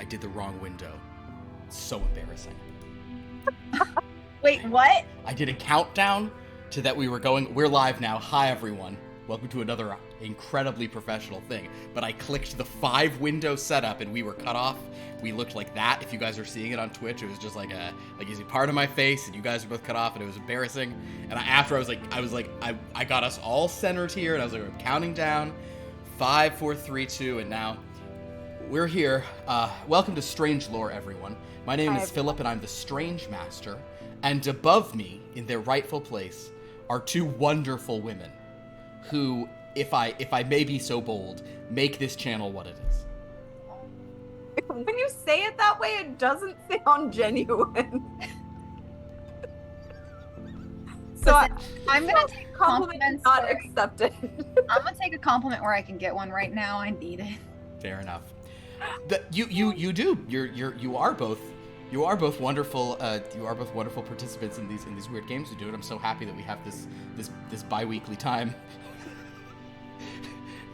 I did the wrong window. It's so embarrassing. Wait, what? I did a countdown to that we were going. We're live now. Hi, everyone. Welcome to another incredibly professional thing. But I clicked the 5-window setup and we were cut off. We looked like that. If you guys are seeing it on Twitch, it was just like you see part of my face and you guys are both cut off and it was embarrassing. And I got us all centered here and I was like, I'm counting down. 5, 4, 3, 2, and now we're here. Welcome to Strange Lore, everyone. My name is Philip and I'm the Strange Master. And above me, in their rightful place, are 2 wonderful women who, if I may be so bold, make this channel what it is. When you say it that way, it doesn't sound genuine. So I'm gonna take compliment not accepted. I'm gonna take a compliment where I can get one right now. I need it. Fair enough. You are both wonderful. You are both wonderful participants in these weird games we do, and I'm so happy that we have this bi-weekly time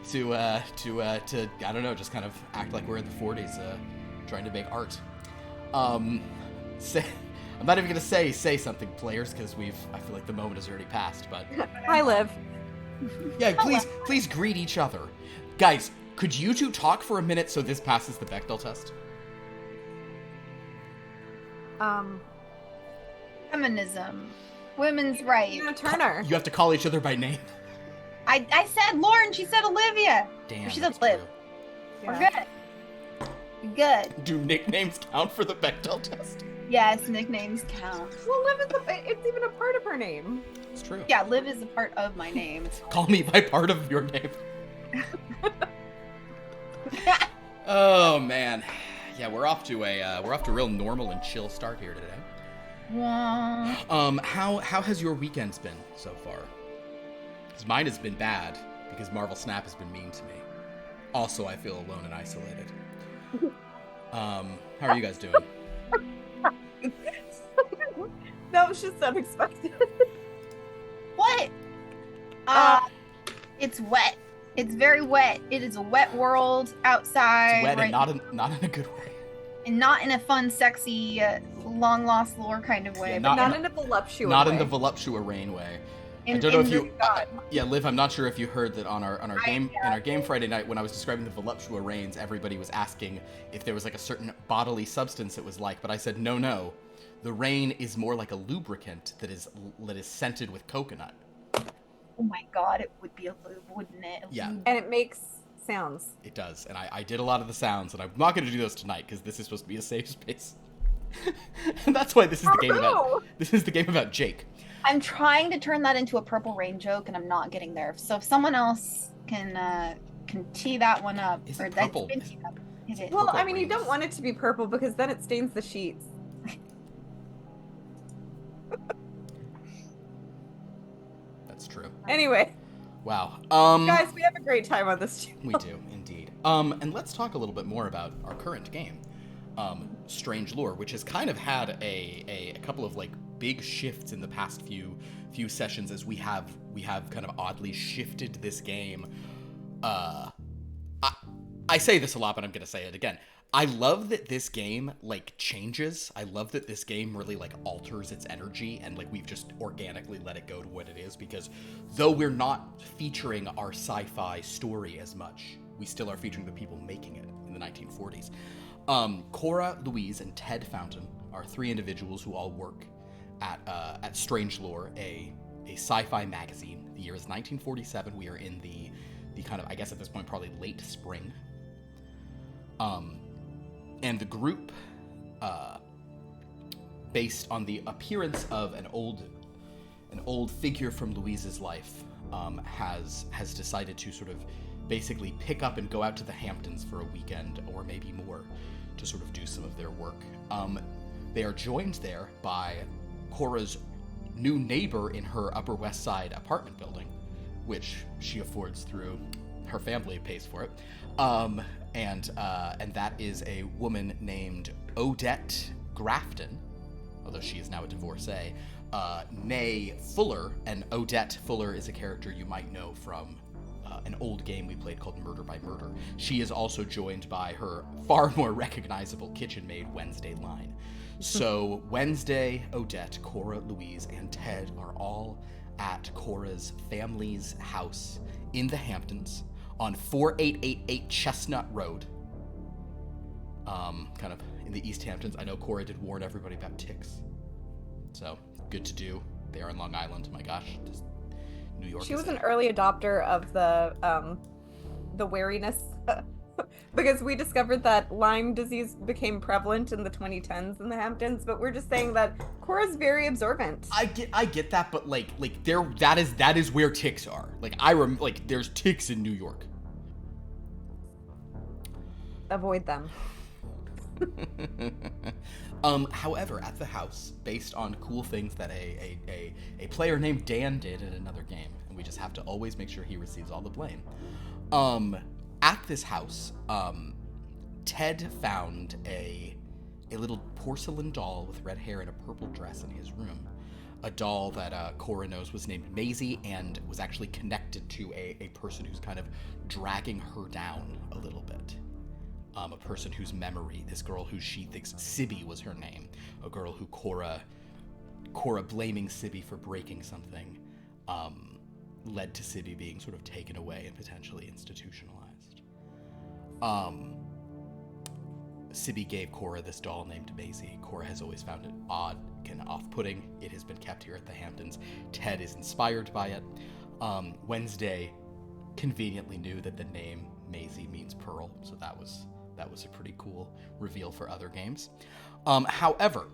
to I don't know, just kind of act like we're in the 40s, trying to make art. I'm not even gonna say something, players, because I feel like the moment has already passed. But Hi, Liv. Yeah, please greet each other, guys. Could you 2 talk for a minute so this passes the Bechdel test? Feminism, women's rights. Turner. You have to call each other by name. I said Lauren. She said Olivia. Damn. She said Liv. We're good. Good. Do nicknames count for the Bechdel test? Yes, nicknames count. Well, Liv it's even a part of her name. It's true. Yeah, Liv is a part of my name. Call me by part of your name. Oh man, yeah, we're off to a real normal and chill start here today. Wow. How has your weekends been so far? Because mine has been bad because Marvel Snap has been mean to me. Also, I feel alone and isolated. How are you guys doing? That was just unexpected. What? It's wet. It's very wet. It is a wet world outside. It's wet right? and not in a good way. And not in a fun, sexy, long lost lore kind of way. Yeah, but not in a voluptuous Not way. in the voluptua rain way. I don't know if you. God. Yeah, Liv, I'm not sure if you heard that on our game Friday night when I was describing the voluptua rains, everybody was asking if there was like a certain bodily substance it was like, but I said no. The rain is more like a lubricant that is scented with coconut. Oh my god, it would be a lube, wouldn't it? Yeah. And it makes sounds. It does, and I did a lot of the sounds, and I'm not going to do those tonight because this is supposed to be a safe space. And that's why this is the game about Jake. I'm trying to turn that into a Purple Rain joke, and I'm not getting there. So if someone else can tee that one up, Is it purple? Is it? Well, Purple I mean, you rings. don't want it to be purple because then it stains the sheets. That's true. Anyway, Wow. guys, we have a great time on this channel. We do, indeed. And let's talk a little bit more about our current game, Strange Lore, which has kind of had a couple of like big shifts in the past few sessions as we have kind of oddly shifted this game. I say this a lot, but I'm gonna say it again. I love that this game like changes. I love that this game really like alters its energy and like we've just organically let it go to what it is, because though we're not featuring our sci-fi story as much, we still are featuring the people making it in the 1940s. Cora, Louise, and Ted Fountain are 3 individuals who all work at Strange Lore, a sci-fi magazine. The year is 1947. We are in the kind of, I guess at this point, probably late spring. And the group, based on the appearance of an old figure from Louise's life, has decided to sort of basically pick up and go out to the Hamptons for a weekend or maybe more to sort of do some of their work. They are joined there by Cora's new neighbor in her Upper West Side apartment building, which she affords through her family pays for it. And that is a woman named Odette Grafton, although she is now a divorcee, née Fuller, and Odette Fuller is a character you might know from an old game we played called Murder by Murder. She is also joined by her far more recognizable kitchen maid, Wednesday Line. So Wednesday, Odette, Cora, Louise, and Ted are all at Cora's family's house in the Hamptons on 4888 Chestnut Road. Kind of in the East Hamptons. I know Cora did warn everybody about ticks. So, good to do. They are in Long Island. My gosh. Just New York. She was an early adopter of the wariness because we discovered that Lyme disease became prevalent in the 2010s in the Hamptons, but we're just saying that Cora's very observant. I get that, but like there that is where ticks are. Like there's ticks in New York. Avoid them. However, at the house, based on cool things that a player named Dan did in another game, and we just have to always make sure he receives all the blame. At this house, Ted found a little porcelain doll with red hair and a purple dress in his room. A doll that Cora knows was named Maisie and was actually connected to a person who's kind of dragging her down a little bit. A person whose memory, this girl who she thinks Sibby was her name, a girl who Cora blaming Sibby for breaking something, led to Sibby being sort of taken away and potentially institutionalized. Sibby gave Cora this doll named Maisie. Cora has always found it odd and off-putting. It has been kept here at the Hamptons. Ted is inspired by it. Wednesday conveniently knew that the name Maisie means pearl, so that was a pretty cool reveal for other games. However,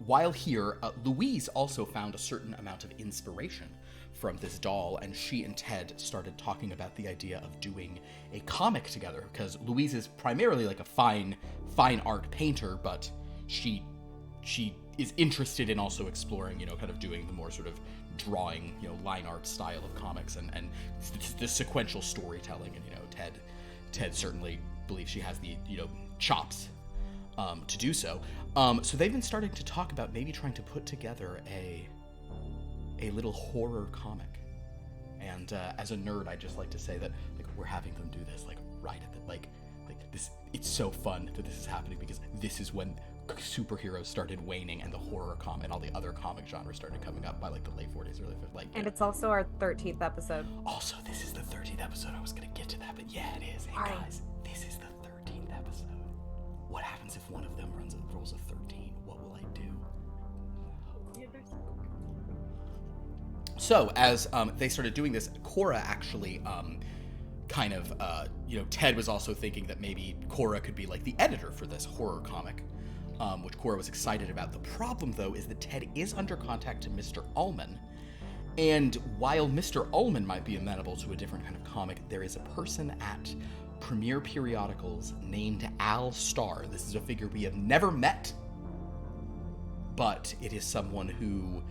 while here, Louise also found a certain amount of inspiration from this doll, and she and Ted started talking about the idea of doing a comic together, because Louise is primarily like a fine art painter, but she is interested in also exploring, kind of doing the more sort of drawing, line art style of comics and the sequential storytelling, and Ted certainly believes she has the chops to do so. So they've been starting to talk about maybe trying to put together a little horror comic. And as a nerd, I just like to say that we're having them do this right at the this. It's so fun that this is happening, because this is when superheroes started waning and the horror comic and all the other comic genres started coming up by the late 40s, early 50s. And it's also our 13th episode. Also, this is the 13th episode. I was gonna get to that, but yeah, it is. Hey guys, this is the 13th episode. What happens if one of them rolls a 13? What will I do? So as they started doing this, Cora actually Ted was also thinking that maybe Cora could be the editor for this horror comic, which Cora was excited about. The problem, though, is that Ted is under contact to Mr. Ullman, and while Mr. Ullman might be amenable to a different kind of comic, there is a person at Premier Periodicals named Al Starr. This is a figure we have never met, but it is someone who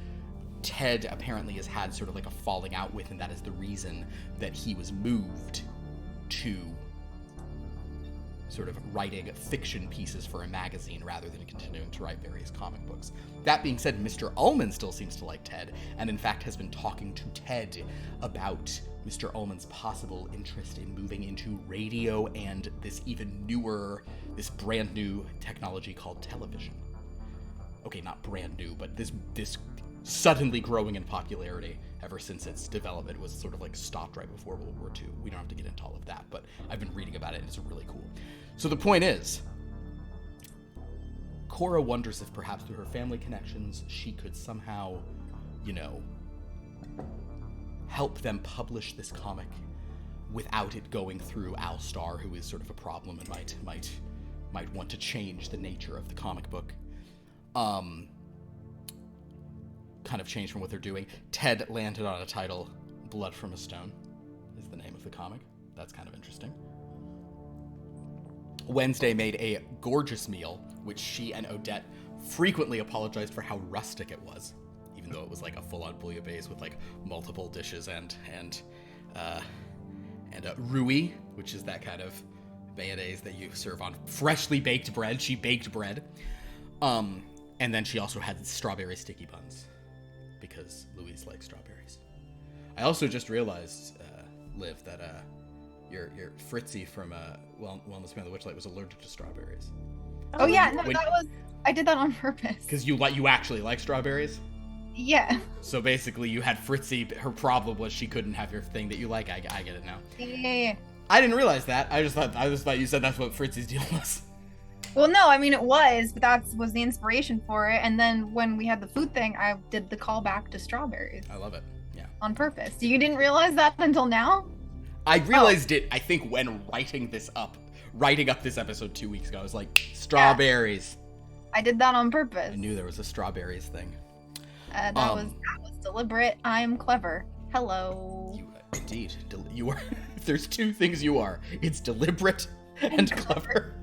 Ted apparently has had sort of a falling out with, and that is the reason that he was moved to sort of writing fiction pieces for a magazine rather than continuing to write various comic books. That being said, Mr. Ullman still seems to like Ted, and in fact has been talking to Ted about Mr. Ullman's possible interest in moving into radio and this brand new technology called television. Okay, not brand new, but this suddenly growing in popularity ever since its development was sort of stopped right before World War II. We don't have to get into all of that, but I've been reading about it and it's really cool. So the point is, Cora wonders if perhaps through her family connections she could somehow, help them publish this comic without it going through Al Starr, who is sort of a problem and might want to change the nature of the comic book. Kind of change from what they're doing. Ted landed on a title. Blood from a Stone is the name of the comic. That's kind of interesting. Wednesday made a gorgeous meal, which she and Odette frequently apologized for how rustic it was, even though it was a full-on bouillabaisse with multiple dishes and roux, which is that kind of mayonnaise that you serve on freshly baked bread. She baked bread. And then she also had strawberry sticky buns, because Louise likes strawberries. I also just realized, live that your Fritzy from Wellness Beyond the Witchlight was allergic to strawberries. Oh yeah, no, When- that was. I did that on purpose. Because you actually like strawberries. Yeah. So basically, you had Fritzy. Her problem was she couldn't have your thing that you like. I get it now. Yeah. I didn't realize that. I just thought you said that's what Fritzy's deal was. Well, no, I mean it was, but that was the inspiration for it. And then when we had the food thing, I did the callback to strawberries I love it. Yeah. on purpose. You didn't realize that until now? I realized it. I think when writing up this episode 2 weeks ago, I was like strawberries. I did that on purpose. I knew there was a strawberries thing. That was deliberate. I'm clever. Hello. You, indeed, you are. If there's two things you are, it's deliberate and clever.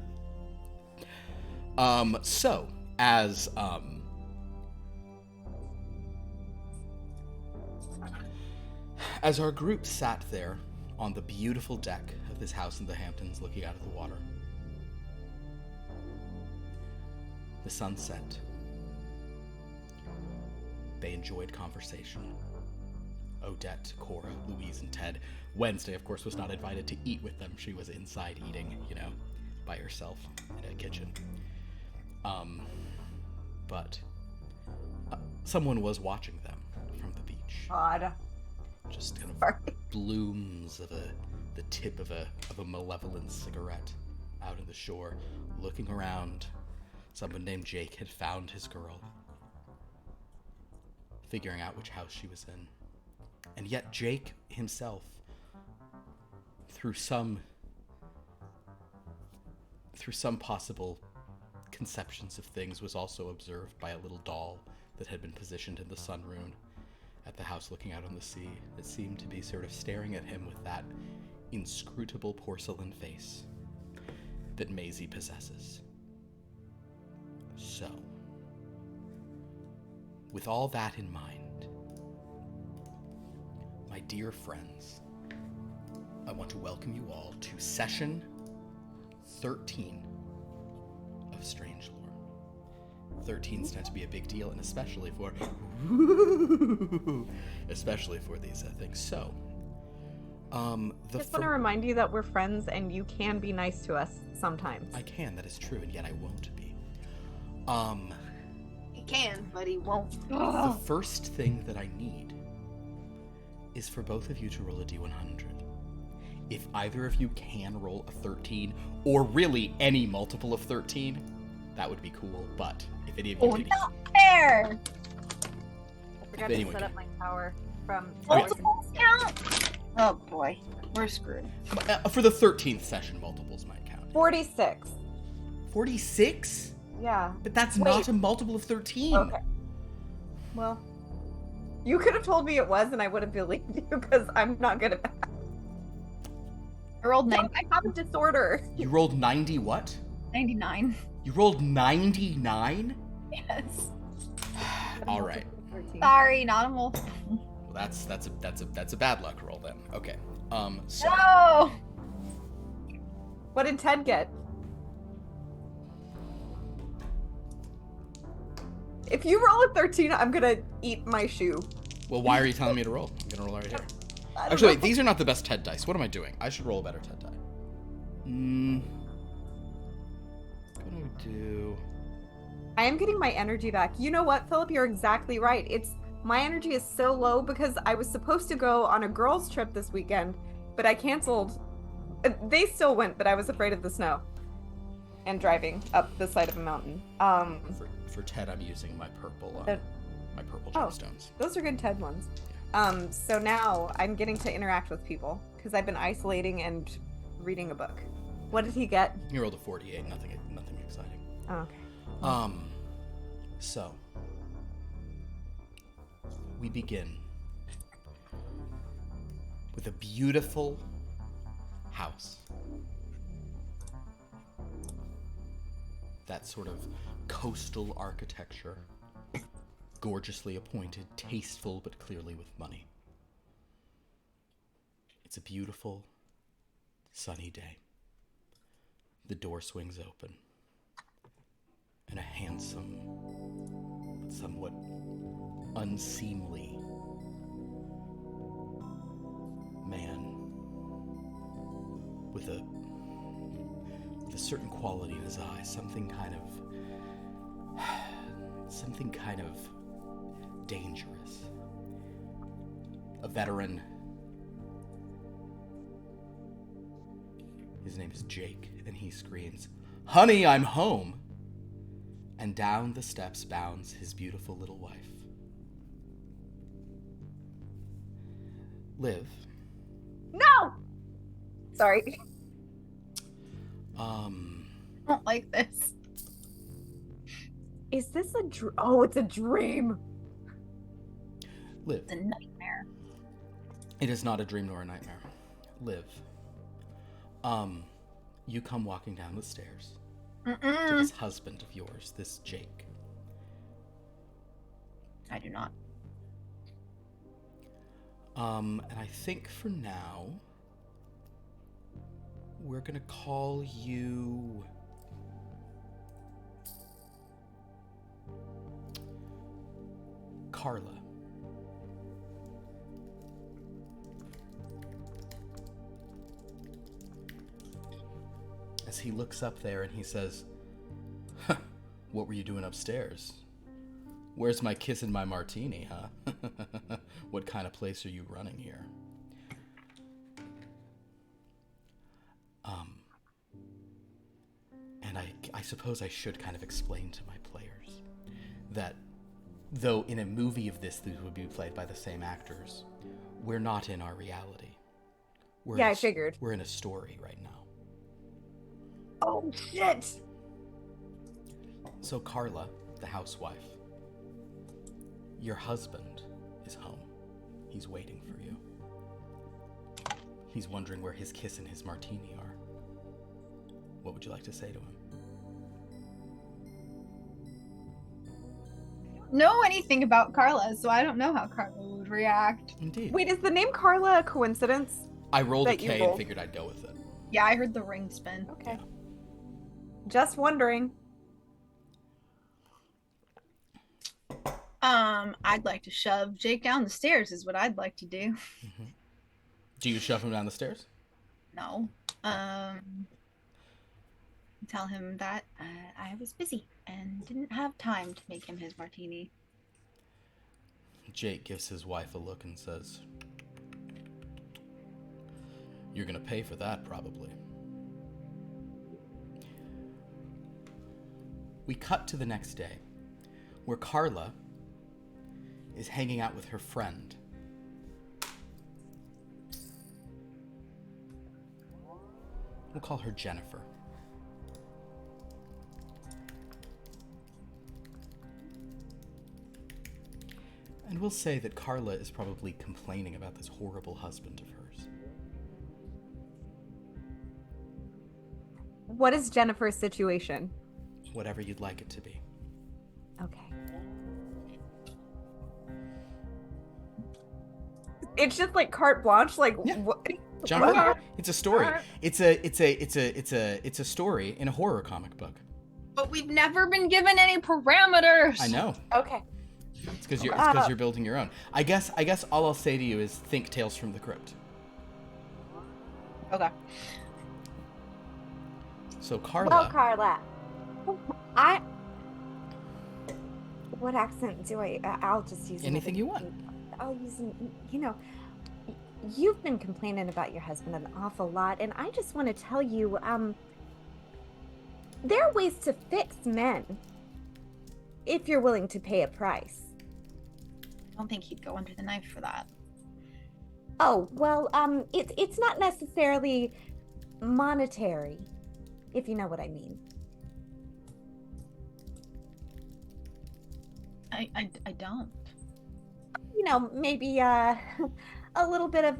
So as our group sat there on the beautiful deck of this house in the Hamptons, looking out at the water, the sun set. They enjoyed conversation. Odette, Cora, Louise, and Ted. Wednesday, of course, was not invited to eat with them. She was inside eating, by herself in a kitchen. But someone was watching them from the beach. God. Just kind of Sorry. blooms of the tip of a malevolent cigarette out on the shore, looking around. Someone named Jake had found his girl, figuring out which house she was in. And yet Jake himself, through some possible conceptions of things, was also observed by a little doll that had been positioned in the sunroom at the house looking out on the sea, that seemed to be sort of staring at him with that inscrutable porcelain face that Maisie possesses. So, with all that in mind, my dear friends, I want to welcome you all to session 13 of Strange Lore. 13 tends to be a big deal, and especially for these things. So, Just want to remind you that we're friends and you can be nice to us sometimes. I can, that is true, and yet I won't be. He can, but he won't. The first thing that I need is for both of you to roll a d100. If either of you can roll a 13, or really any multiple of 13, that would be cool, but if any of you can... Not fair! I forgot to set up my tower from... Multiples count? Oh boy, we're screwed. For the 13th session, multiples might count. 46. 46? Yeah. But that's Wait. not a multiple of 13. Okay. Well, you could have told me it was and I would have believed you because I'm not good at math. I rolled No, I have a disorder. You rolled 90 what? 99. You rolled 99? Yes. All right. 13. Sorry, not a multiple. Well, that's a bad luck roll then. Okay. So No! What did Ted get? If you roll a 13, I'm gonna eat my shoe. well, why are you telling me to roll? I'm gonna roll right here. I don't Actually, know. wait, these are not the best TED dice. What am I doing? I should roll a better TED die. What do I do? I am getting my energy back. You know what, Philip? You're exactly right. My energy is so low because I was supposed to go on a girls' trip this weekend, but I canceled. They still went, but I was afraid of the snow and driving up the side of a mountain. For TED, I'm using my purple Oh. gemstones. Those are good TED ones. So now I'm getting to interact with people because I've been isolating and reading a book. What did he get? You rolled a 48. Nothing exciting. Oh, okay. So we begin with a beautiful house. That sort of coastal architecture, gorgeously appointed, tasteful, but clearly with money. It's a beautiful, sunny day. The door swings open, and a handsome, but somewhat unseemly man with a certain quality in his eyes, something kind of dangerous. A veteran. His name is Jake, and he screams, "Honey, I'm home!" And down the steps bounds his beautiful little wife. Liv. No! Sorry. I don't like this. Is this a dream? Oh, it's a dream. Liv. It's a nightmare. It is not a dream nor a nightmare. Liv. You come walking down the stairs to this husband of yours, this Jake. I do not. And I think for now, we're gonna call you... Carla. As he looks up there and he says, "Huh, what were you doing upstairs? Where's my kiss and my martini, huh? What kind of place are you running here?" And I suppose I should kind of explain to my players that though in a movie of this, these would be played by the same actors, we're not in our reality. I figured. We're in a story right now. Oh, shit! So Carla, the housewife, your husband is home. He's waiting for you. He's wondering where his kiss and his martini are. What would you like to say to him? Know anything about Carla, so I don't know how Carla would react. Indeed. Wait, is the name Carla a coincidence? I rolled a that you K and rolled? figured I'd go with it. Yeah, I heard the ring spin. Okay. Yeah. Just wondering. I'd like to shove Jake down the stairs is what I'd like to do. Mm-hmm. Do you shove him down the stairs? No. Tell him that I was busy and didn't have time to make him his martini. Jake gives his wife a look and says, "You're gonna pay for that, probably." We cut to the next day, where Carla is hanging out with her friend. We'll call her Jennifer. And we'll say that Carla is probably complaining about this horrible husband of hers. What is Jennifer's situation? Whatever you'd like it to be. Okay. It's just like carte blanche, like Yeah. what? Jump in. What? It's a story. It's a story in a horror comic book. But we've never been given any parameters. I know. Okay. It's because you're building your own. I guess all I'll say to you is think Tales from the Crypt. Okay. So Carla. Well, Carla, what accent do I'll just use Anything you want. I'll use, you've been complaining about your husband an awful lot, and I just want to tell you, there are ways to fix men if you're willing to pay a price. I don't think he'd go under the knife for that. Oh, well, it's not necessarily monetary, if you know what I mean. I don't. Maybe a little bit of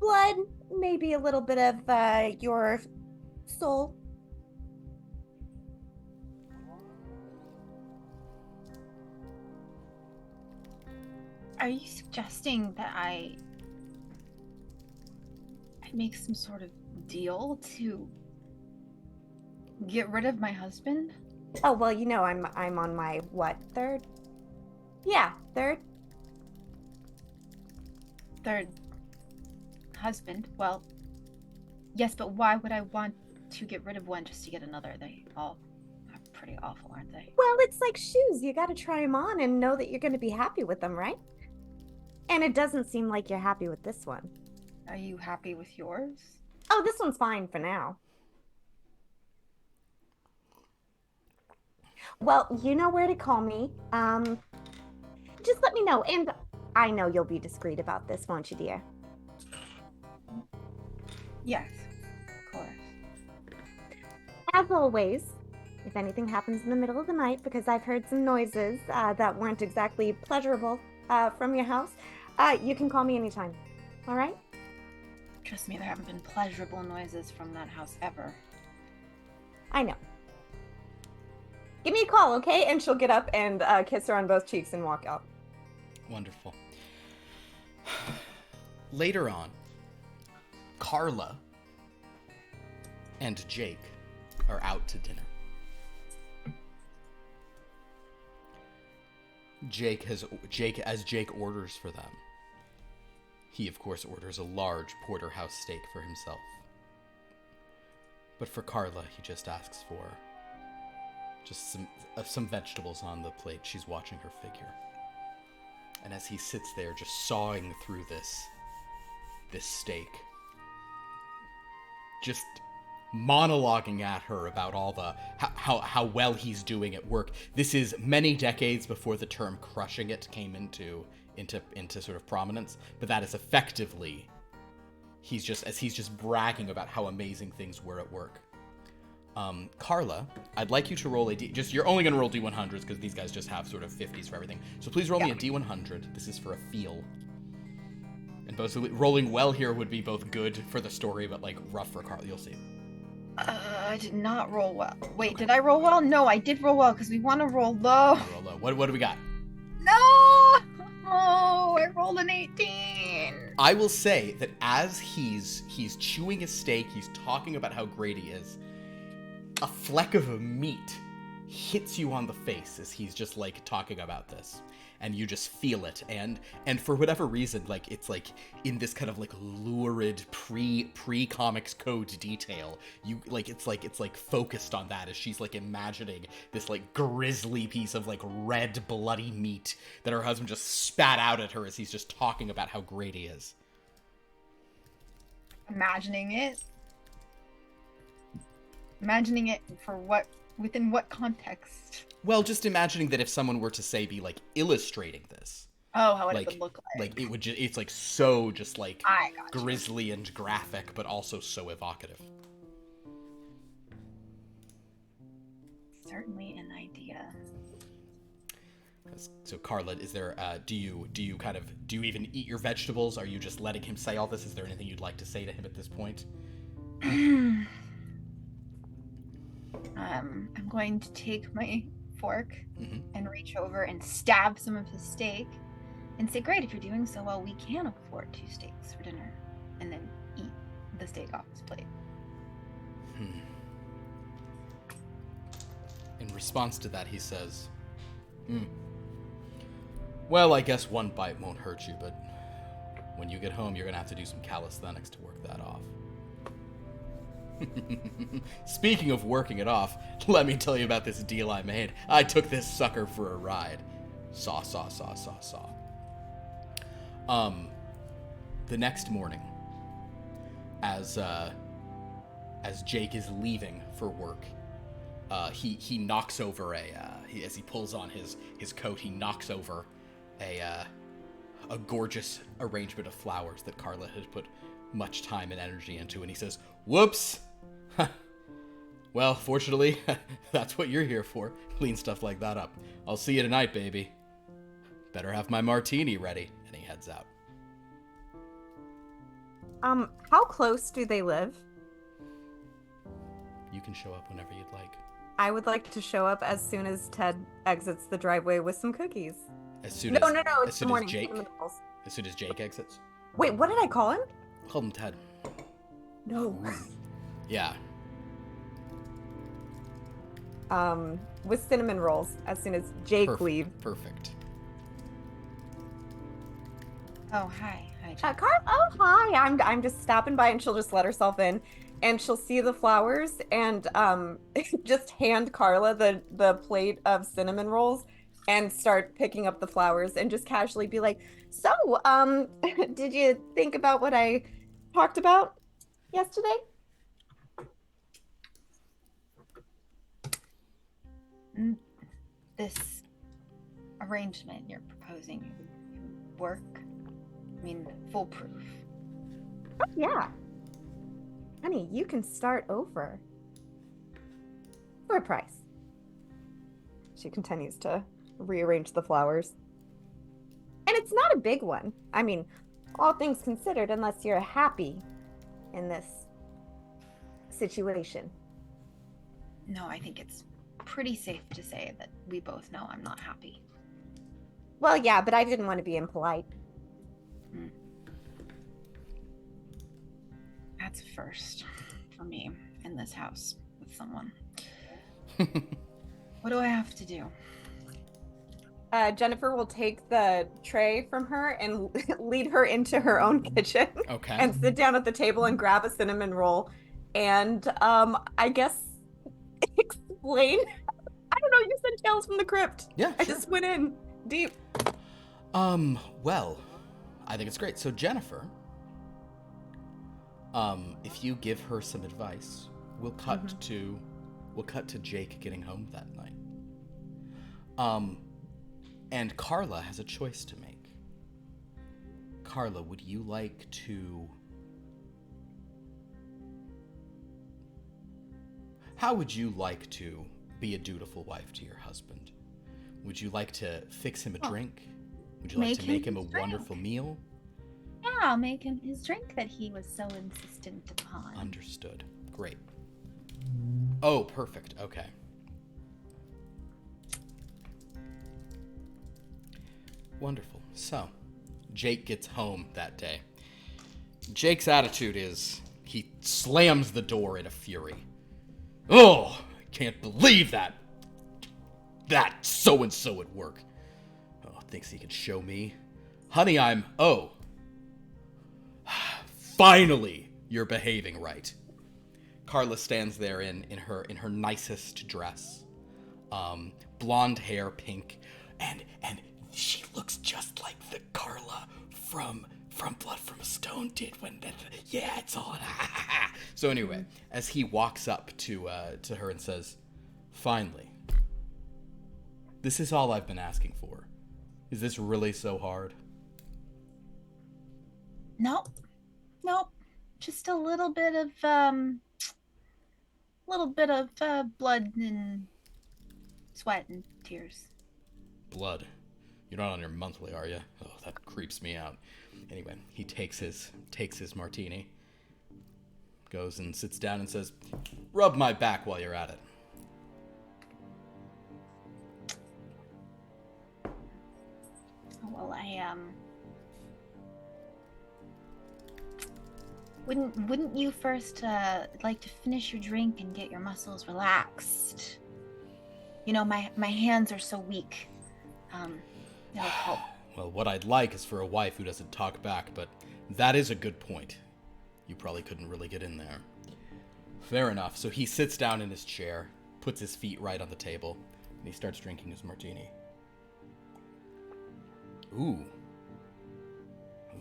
blood, maybe a little bit of your soul. Are you suggesting that I make some sort of deal to get rid of my husband? Oh, well, I'm on my third? Yeah, third. Third husband. Well, yes, but why would I want to get rid of one just to get another? They all are pretty awful, aren't they? Well, it's like shoes. You gotta try them on and know that you're gonna be happy with them, right? And it doesn't seem like you're happy with this one. Are you happy with yours? Oh, this one's fine for now. Well, you know where to call me. Just let me know. And I know you'll be discreet about this, won't you, dear? Yes, of course. As always, if anything happens in the middle of the night, because I've heard some noises that weren't exactly pleasurable from your house, you can call me anytime. All right? Trust me, there haven't been pleasurable noises from that house ever. I know. Give me a call, okay? And she'll get up and kiss her on both cheeks and walk out. Wonderful. Later on, Carla and Jake are out to dinner. As Jake orders for them, he of course orders a large porterhouse steak for himself. But for Carla, he just asks for just some vegetables on the plate. She's watching her figure. And as he sits there just sawing through this steak, just monologuing at her about all the how well he's doing at work. This is many decades before the term crushing it came into sort of prominence, but that is effectively he's just bragging about how amazing things were at work. Carla, I'd like you to roll you're only going to roll D100s because these guys just have sort of 50s for everything. So please roll me a D100. This is for a feel. And both rolling well here would be both good for the story, but like rough for Carla. You'll see. I did not roll well. Wait, did I roll well? No, I did roll well because we want to roll low. Roll low. What do we got? No! Oh, I rolled an 18. I will say that as he's chewing his steak, he's talking about how great he is. A fleck of meat hits you on the face as he's just like talking about this, and you just feel it, and for whatever reason, like it's like in this kind of like lurid pre comics code detail, you like it's like focused on that as she's like imagining this like grisly piece of like red bloody meat that her husband just spat out at her as he's just talking about how great he is. Imagining it for what? Within what context? Well, just imagining that if someone were to say be like illustrating this. Oh, how it like, would look like. Like it would it's like so just like I gotcha. grisly and graphic, but also so evocative. Certainly an idea. So Carla, is there do you even eat your vegetables? Are you just letting him say all this? Is there anything you'd like to say to him at this point? I'm going to take my fork Mm-hmm. and reach over and stab some of his steak and say, great, if you're doing so well, we can afford 2 steaks for dinner, and then eat the steak off his plate. In response to that, he says, well, I guess one bite won't hurt you, but when you get home, you're going to have to do some calisthenics to work that off. Speaking of working it off, let me tell you about this deal I made. I took this sucker for a ride. Saw. The next morning, as Jake is leaving for work, he knocks over as he pulls on his coat, he knocks over a gorgeous arrangement of flowers that Carla had put much time and energy into, and he says, whoops! Well, fortunately, that's what you're here for. Clean stuff like that up. I'll see you tonight, baby. Better have my martini ready. And he heads out. How close do they live? You can show up whenever you'd like. I would like to show up as soon as Ted exits the driveway with some cookies. As soon No, as it's the morning. As soon as Jake exits. Wait, what did I call him? Call him Ted. No. Yeah. With cinnamon rolls as soon as Jake leaves. Perfect. Oh, hi, Jack. Oh, hi. I'm just stopping by, and she'll just let herself in, and she'll see the flowers and just hand Carla the plate of cinnamon rolls and start picking up the flowers and just casually be like, "So, did you think about what I talked about yesterday?" This arrangement you're proposing would work? I mean, foolproof. Oh, yeah. Honey, you can start over. For a price. She continues to rearrange the flowers. And it's not a big one. I mean, all things considered, unless you're happy in this situation. No, I think it's pretty safe to say that we both know I'm not happy. Well, yeah, but I didn't want to be impolite. That's a first for me in this house with someone. What do I have to do? Jennifer will take the tray from her and lead her into her own kitchen. Okay. And sit down at the table and grab a cinnamon roll. And I guess explain. I don't know, you said Tales from the Crypt. Yeah, I sure. just went in deep. Well, I think it's great. So Jennifer, if you give her some advice, we'll cut to Jake getting home that night. And Carla has a choice to make. Carla, would you like to... How would you like to be a dutiful wife to your husband? Would you like to fix him a drink? Would you like to make him a wonderful meal? Yeah, I'll make him his drink that he was so insistent upon. Understood. Great. Oh, perfect. Okay. Wonderful. So, Jake gets home that day. Jake's attitude is he slams the door in a fury. Oh, I can't believe that so-and-so at work. Oh, thinks he can show me. Honey, finally, you're behaving right. Carla stands there in her nicest dress. Blonde hair, pink, and she looks just like the Carla from Blood from a Stone did when it's all So anyway, as he walks up to her and says, "Finally, this is all I've been asking for. Is this really so hard?" Nope. Just a little bit of blood and sweat and tears. Blood. You're not on your monthly, are you? Oh, that creeps me out. Anyway, he takes his martini, goes and sits down and says, "Rub my back while you're at it." Well, wouldn't you first like to finish your drink and get your muscles relaxed? You know, my hands are so weak. It'll help. Well, what I'd like is for a wife who doesn't talk back, but that is a good point. You probably couldn't really get in there. Fair enough. So he sits down in his chair, puts his feet right on the table, and he starts drinking his martini. Ooh,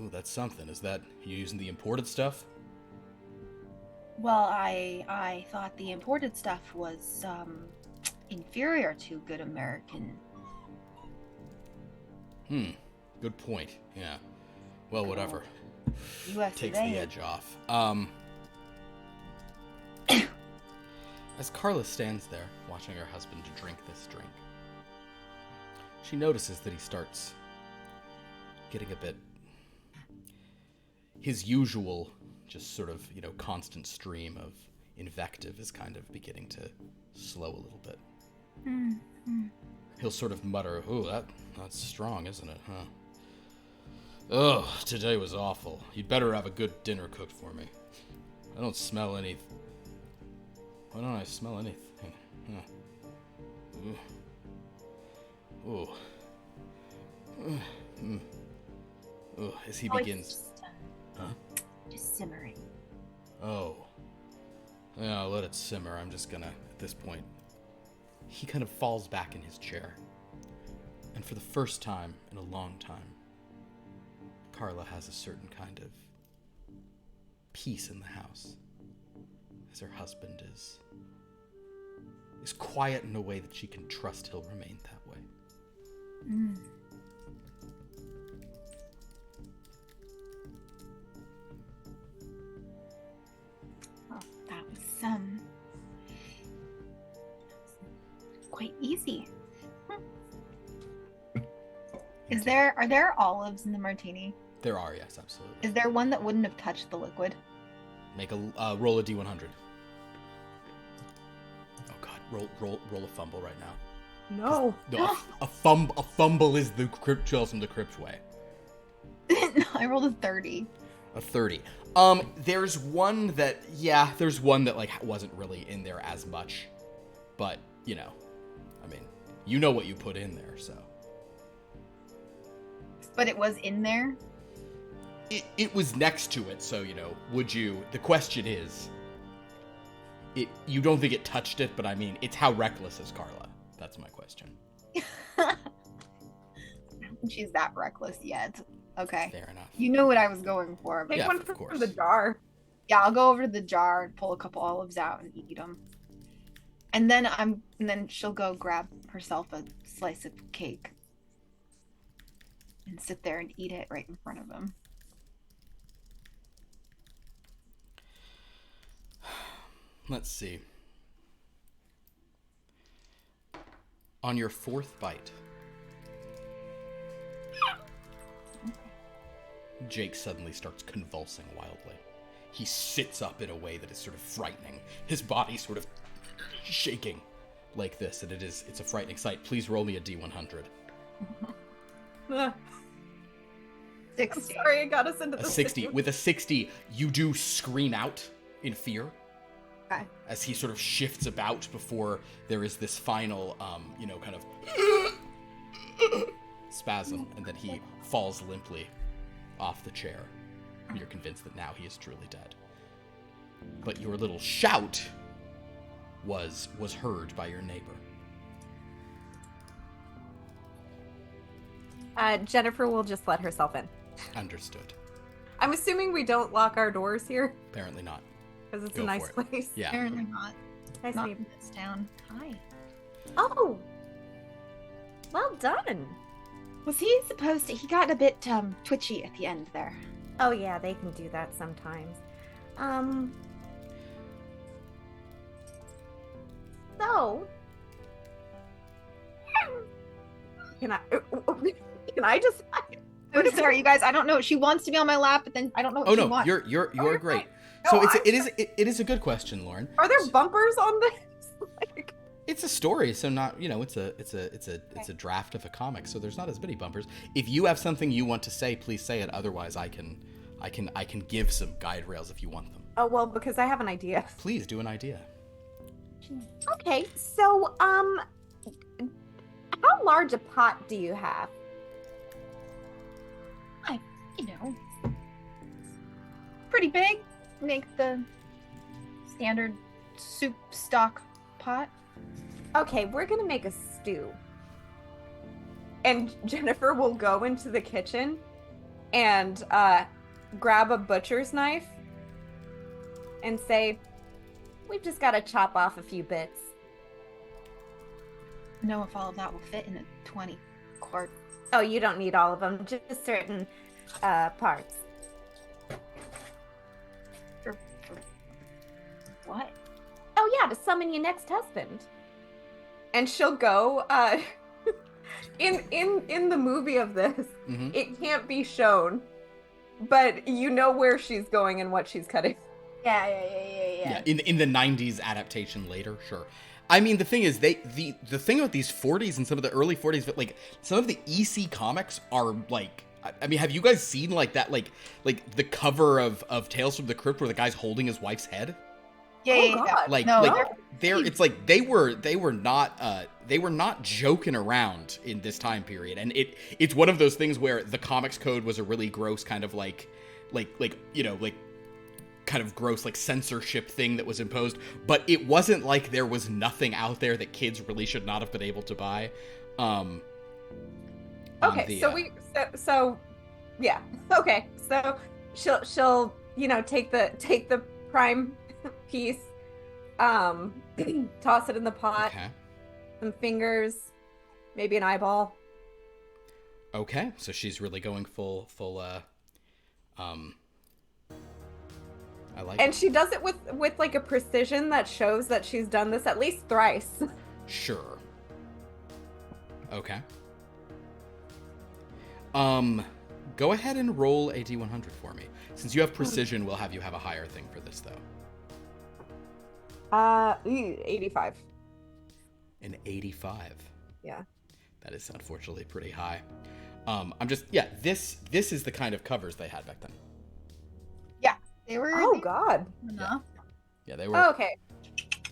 that's something. Is that you using the imported stuff? Well, I thought the imported stuff was inferior to good American. Good point. Yeah. Well, whatever. US Takes the edge off. As Carla stands there, watching her husband drink this drink, she notices that he starts getting a bit... His usual, just sort of, constant stream of invective is kind of beginning to slow a little bit. He'll sort of mutter, "Ooh, that's strong, isn't it, huh? Ugh, today was awful. You'd better have a good dinner cooked for me. I don't smell any... Why don't I smell anything? Huh. Ooh. Ooh. Ooh. As he begins... Huh? Just simmering. Oh. Yeah, let it simmer. I'm just gonna, at this point. He kind of falls back in his chair. And for the first time in a long time, Carla has a certain kind of peace in the house. As her husband is quiet in a way that she can trust he'll remain that way. Mm. Well, that was quite easy. Are there olives in the martini? There are, yes, absolutely. Is there one that wouldn't have touched the liquid? Make a roll a d100. Oh God, roll a fumble right now. No. No, a fumble is the crypt trails from the crypt way. No, I rolled a 30. A 30. There's one that like wasn't really in there as much, but you know, I mean, you know what you put in there, so. But it was in there? It was next to it, so, you know, would you... The question is... You don't think it touched it, but I mean, it's how reckless is Carla? That's my question. I don't think she's that reckless yet. Okay. Fair enough. You know what I was going for. But Take Yeah, one of from course. the jar. yeah, I'll go over to the jar and pull a couple olives out and eat them. And then she'll go grab herself a slice of cake. And sit there and eat it right in front of him. Let's see. On your fourth bite, Jake suddenly starts convulsing wildly. He sits up in a way that is sort of frightening. His body sort of shaking like this, and it's a frightening sight. Please roll me a d100. I'm 60. sorry, I got us into A this. 60. With a 60, you do scream out in fear. Okay. As he sort of shifts about before there is this final, kind of spasm, and then he falls limply off the chair. And you're convinced that now he is truly dead. But your little shout was heard by your neighbor. Jennifer will just let herself in. Understood. I'm assuming we don't lock our doors here Apparently not. because it's Go a nice for it. place. Yeah. Apparently not. Nice Not name. in this town. Hi. Oh, well done. Was he supposed to? He got a bit twitchy at the end there. Oh yeah, they can do that sometimes. So, can I just? I'm sorry, you guys. I don't know. She wants to be on my lap, but then I don't know what Oh she no, wants. you're you're great. fine. So No, it is a good question, Lauren. Are there bumpers on this? Like, It's a story, so not it's a draft of a comic, so there's not as many bumpers. If you have something you want to say, please say it. Otherwise, I can give some guide rails if you want them. oh well, because I have an idea. Please do an idea. Okay, so how large a pot do you have? Pretty big. Make the standard soup stock pot. Okay, we're gonna make a stew. And Jennifer will go into the kitchen and grab a butcher's knife and say, "We've just got to chop off a few bits." Know if all of that will fit in a 20 quart. Oh, you don't need all of them, just certain parts. For what? Oh yeah, to summon your next husband. And she'll go in the movie of this, Mm-hmm. it can't be shown, but you know where she's going and what she's cutting. Yeah. In the 90s adaptation later, sure. I mean, the thing is, the thing about these 40s and some of the early 40s, but like some of the EC comics are like, I mean, have you guys seen like that, like the cover of Tales from the Crypt where the guy's holding his wife's head? Oh, God. Like, No. it's like they were not joking around in this time period, and it's one of those things where the comics code was a really gross kind of like kind of gross censorship thing that was imposed, but it wasn't like there was nothing out there that kids really should not have been able to buy. Okay, so she'll take the prime piece, toss it in the pot, some fingers, maybe an eyeball. Okay, so she's really going full I like and it. She does it with like a precision that shows that she's done this at least thrice. Sure. Okay. Go ahead and roll a D100 for me. Since you have precision, we'll have you have a higher thing for this, though. 85. An 85. Yeah. That is unfortunately pretty high. This is the kind of covers they had back then. Yeah, they were. Oh God. Enough. Yeah, they were. Oh, okay.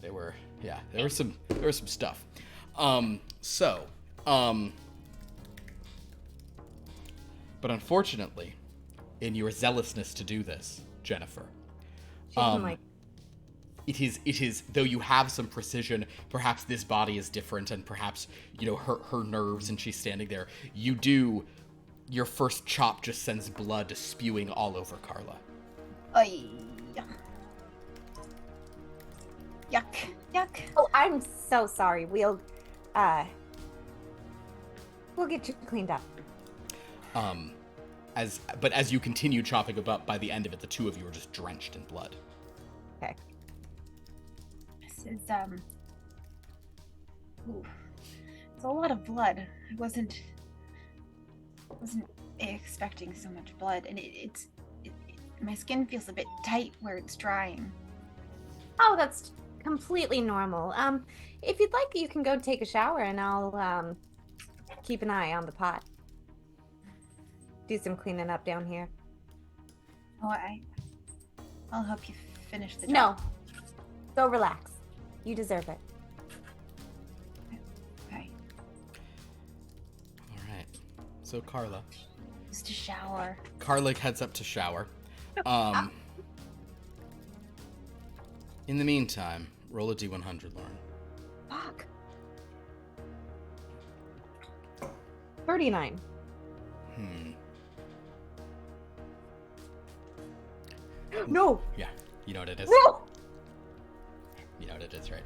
They were. Yeah, there was some stuff. But unfortunately, in your zealousness to do this, Jennifer, it is though you have some precision, perhaps this body is different, and perhaps her nerves, and she's standing there. Your first chop just sends blood spewing all over Carla. Ay. Yuck. Oh, I'm so sorry. We'll get you cleaned up. As you continue chopping about, by the end of it, the two of you are just drenched in blood. Okay. This is ooh, it's a lot of blood. I wasn't expecting so much blood, and my skin feels a bit tight where it's drying. Oh, that's completely normal. If you'd like, you can go take a shower, and I'll keep an eye on the pot. Do some cleaning up down here. Oh, I'll help you finish the job. No. Go relax. You deserve it. Okay. All right. So Carla. Just a shower. Carla heads up to shower. In the meantime, roll a D100, Lauren. Fuck. 39. No. Yeah, you know what it is. No. You know what it is, right?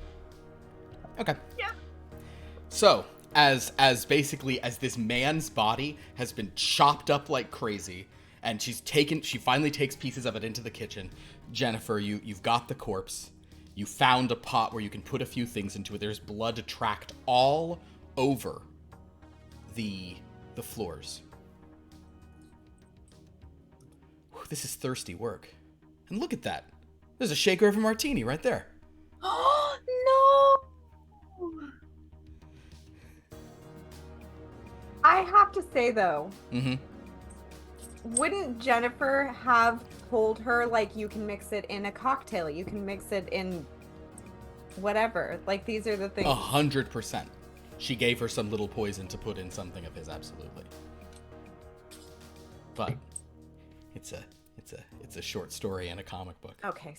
Okay. Yeah. So, as basically as this man's body has been chopped up like crazy, and she finally takes pieces of it into the kitchen. Jennifer, you've got the corpse. You found a pot where you can put a few things into it. There's blood tracked all over the floors. Whew, this is thirsty work. And look at that. There's a shaker of a martini right there. Oh, no! I have to say, though, Mm-hmm. wouldn't Jennifer have told her, like, you can mix it in a cocktail, you can mix it in whatever? Like, these are the things. 100%. She gave her some little poison to put in something of his, absolutely. But it's a short story and a comic book. Okay,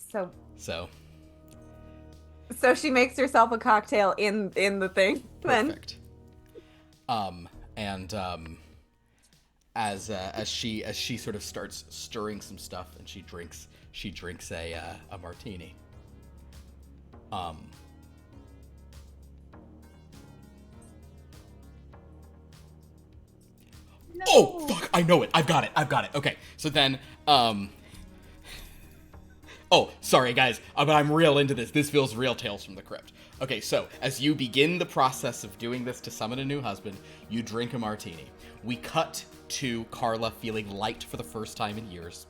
So she makes herself a cocktail in the thing. perfect. As she sort of starts stirring some stuff, and she drinks a martini. No. Oh fuck! I know it. I've got it. Okay. So then, oh, sorry guys, but I'm real into this. This feels real Tales from the Crypt. Okay, so as you begin the process of doing this to summon a new husband, you drink a martini. We cut to Carla feeling light for the first time in years.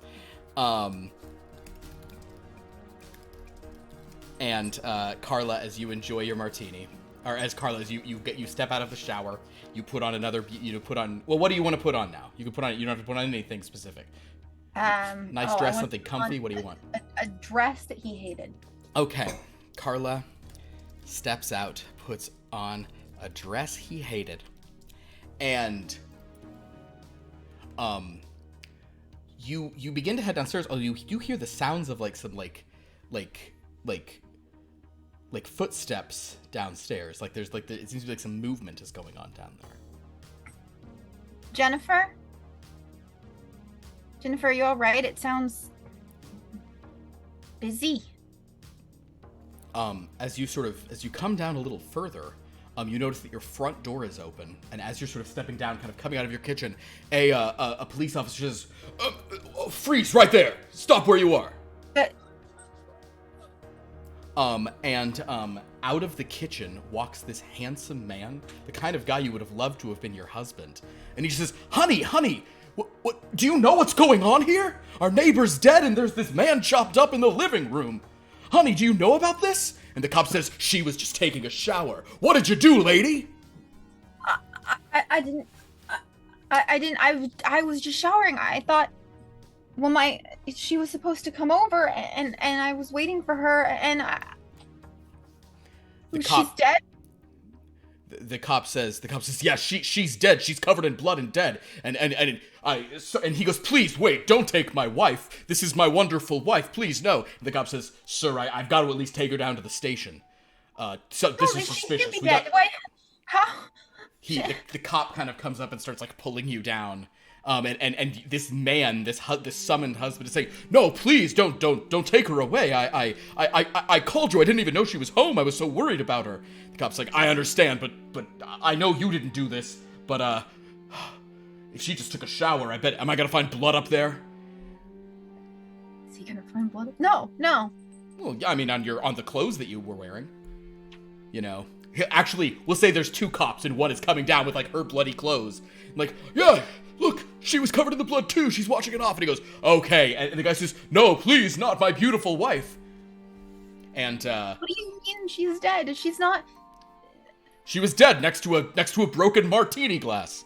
And Carla, as you enjoy your martini, or as Carla, as you step out of the shower, you put on well, what do you want to put on now? You don't have to put on anything specific. Nice dress, something comfy. What do you want? A dress that he hated. Okay, Carla steps out, puts on a dress he hated, and you begin to head downstairs. Oh, you hear the sounds of like some like footsteps downstairs. Like there's like it seems to be like some movement is going on down there. Jennifer, are you all right? It sounds busy. As you come down a little further, you notice that your front door is open, and as you're sort of stepping down, kind of coming out of your kitchen, a police officer says, "Freeze right there! Stop where you are!" Out of the kitchen walks this handsome man, the kind of guy you would have loved to have been your husband, and he says, "Honey, what? Do you know what's going on here? Our neighbor's dead, and there's this man chopped up in the living room. Honey, do you know about this?" And the cop says, "She was just taking a shower. What did you do, lady?" I didn't. I was just showering. I thought, well, she was supposed to come over, and I was waiting for her, and she's dead. The cop says, "Yeah, she's dead. She's covered in blood and dead." And he goes, "Please wait, don't take my wife. This is my wonderful wife. Please no." And the cop says, "Sir, I've got to at least take her down to the station. So this is suspicious." How? The cop kind of comes up and starts like pulling you down. And this man, this summoned husband, is saying, "No, please don't take her away. I called you. I didn't even know she was home. I was so worried about her." The cop's like, "I understand, but I know you didn't do this. But if she just took a shower, am I gonna find blood up there?" Is he gonna find blood? No. Well, yeah, I mean on the clothes that you were wearing. You know. Actually, we'll say there's two cops and one is coming down with like her bloody clothes. Like, "Yeah, look, she was covered in the blood too. She's washing it off." And he goes, "Okay." And the guy says, "No, please, not my beautiful wife." And what do you mean she's dead? She's not. She was dead next to a broken martini glass.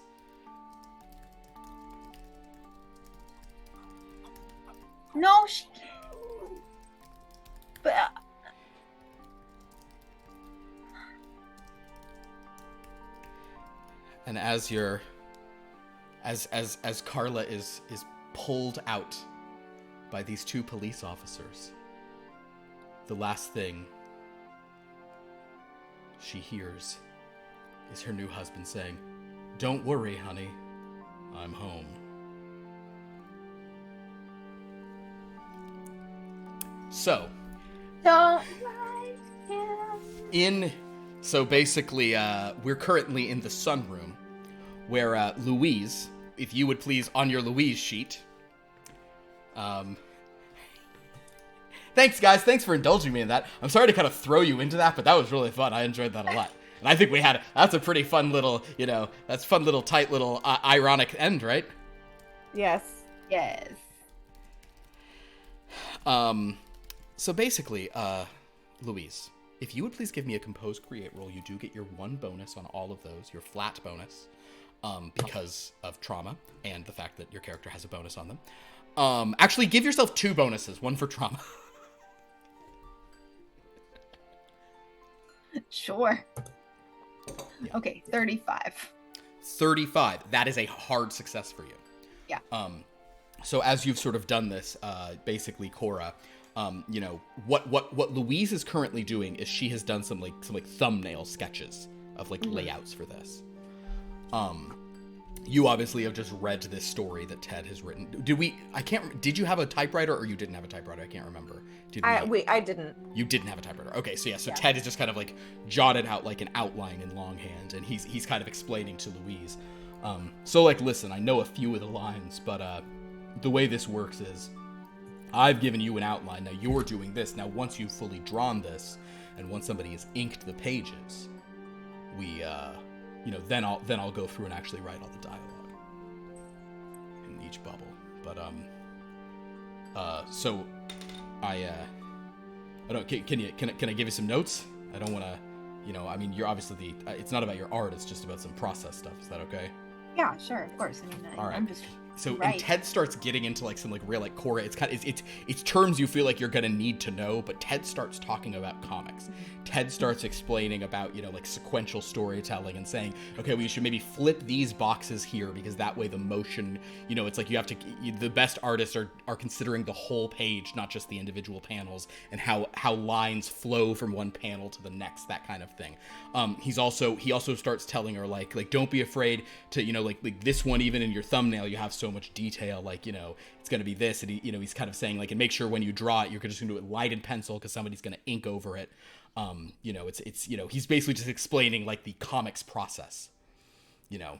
No, she. But. And as Carla is pulled out by these two police officers, the last thing she hears is her new husband saying, "Don't worry, honey, I'm home." So basically, we're currently in the sunroom, where Louise, if you would please, on your Louise sheet. Thanks, guys. Thanks for indulging me in that. I'm sorry to kind of throw you into that, but that was really fun. I enjoyed that a lot. And I think that's a pretty fun little, that's fun little, tight little, ironic end, right? Yes. So basically, Louise, if you would please give me a compose create roll, you do get your 1 bonus on all of those, your flat bonus, because of trauma and the fact that your character has a bonus on them. Actually, give yourself 2 bonuses, 1 for trauma. Sure. Yeah. Okay, 35. 35. That is a hard success for you. Yeah. So as you've sort of done this, basically, Cora, what Louise is currently doing is she has done some thumbnail sketches of layouts for this. You obviously have just read this story that Ted has written. Did you have a typewriter or you didn't have a typewriter? I can't remember. I didn't. You didn't have a typewriter. Okay, so yeah, Ted is just kind of jotted out an outline in longhand, and he's kind of explaining to Louise. Listen, I know a few of the lines, but the way this works is I've given you an outline. Now you're doing this. Now once you've fully drawn this, and once somebody has inked the pages, we then I'll go through and actually write all the dialogue in each bubble. But so I don't. Can I give you some notes? I don't want to. You're obviously it's not about your art. It's just about some process stuff. Is that okay? Yeah, sure, of course. All right. I'm just So and Right. Ted starts getting into like some like real like core. It's kind of it's terms you feel like you're gonna need to know, but Ted starts talking about comics. Ted starts explaining about like sequential storytelling and saying, okay, we should maybe flip these boxes here because that way the motion, it's like you have to. The best artists are considering the whole page, not just the individual panels, and how lines flow from one panel to the next, that kind of thing. He also starts telling her like don't be afraid to like this one, even in your thumbnail you have so much detail, like it's gonna be this, and he's kind of saying like, and make sure when you draw it you're just gonna do it lighted pencil because somebody's gonna ink over it. It's he's basically just explaining like the comics process. Yeah.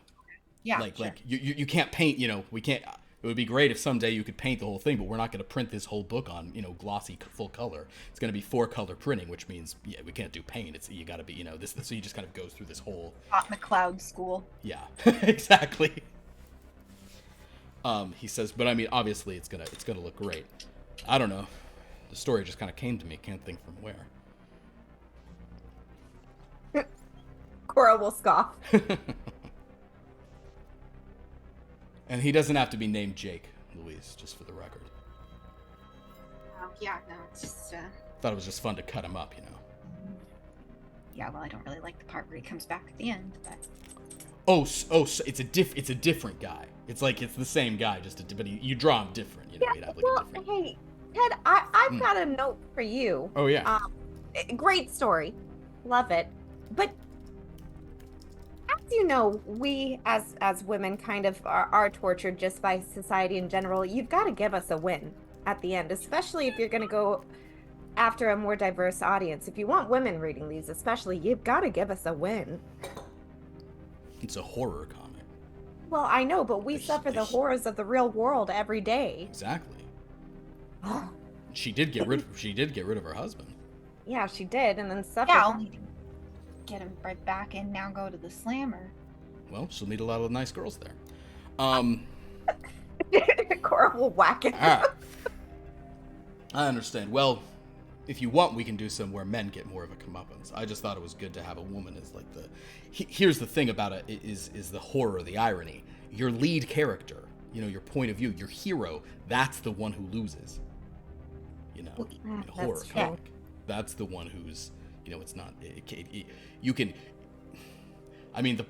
Like sure. like you can't paint. We can't. It would be great if someday you could paint the whole thing, but we're not going to print this whole book on glossy full color. It's going to be 4-color printing, which means we can't do paint. It's you got to be this. So he just kind of goes through this whole. Hot McCloud school. Yeah, exactly. He says, but I mean, obviously, it's gonna look great. I don't know. The story just kind of came to me. Can't think from where. Cora will scoff. And he doesn't have to be named Jake, Louise, just for the record. Oh yeah, no, it's just. Thought it was just fun to cut him up, Yeah, well, I don't really like the part where he comes back at the end, but. Oh, it's a different guy. It's like it's the same guy, but you draw him different. You'd have like a different. Hey, Ted, I've got a note for you. Oh yeah. Great story, love it. But as you know, we as women kind of are tortured just by society in general. You've got to give us a win at the end, especially if you're going to go after a more diverse audience. If you want women reading these, especially, you've got to give us a win. It's a horror comic. Well, I know, but we suffer the horrors of the real world every day. Exactly. She did get rid of her husband. Yeah, she did, and then suffered. Yeah, only to get him right back and now go to the slammer. Well, she'll meet a lot of nice girls there. Cora will whack it. I understand. Well, if you want, we can do some where men get more of a comeuppance. I just thought it was good to have a woman as like the. Here's the thing about it is the horror, the irony. Your lead character, your point of view, your hero, that's the one who loses. In a horror comic, that's the one who's. It's not. You can. I mean,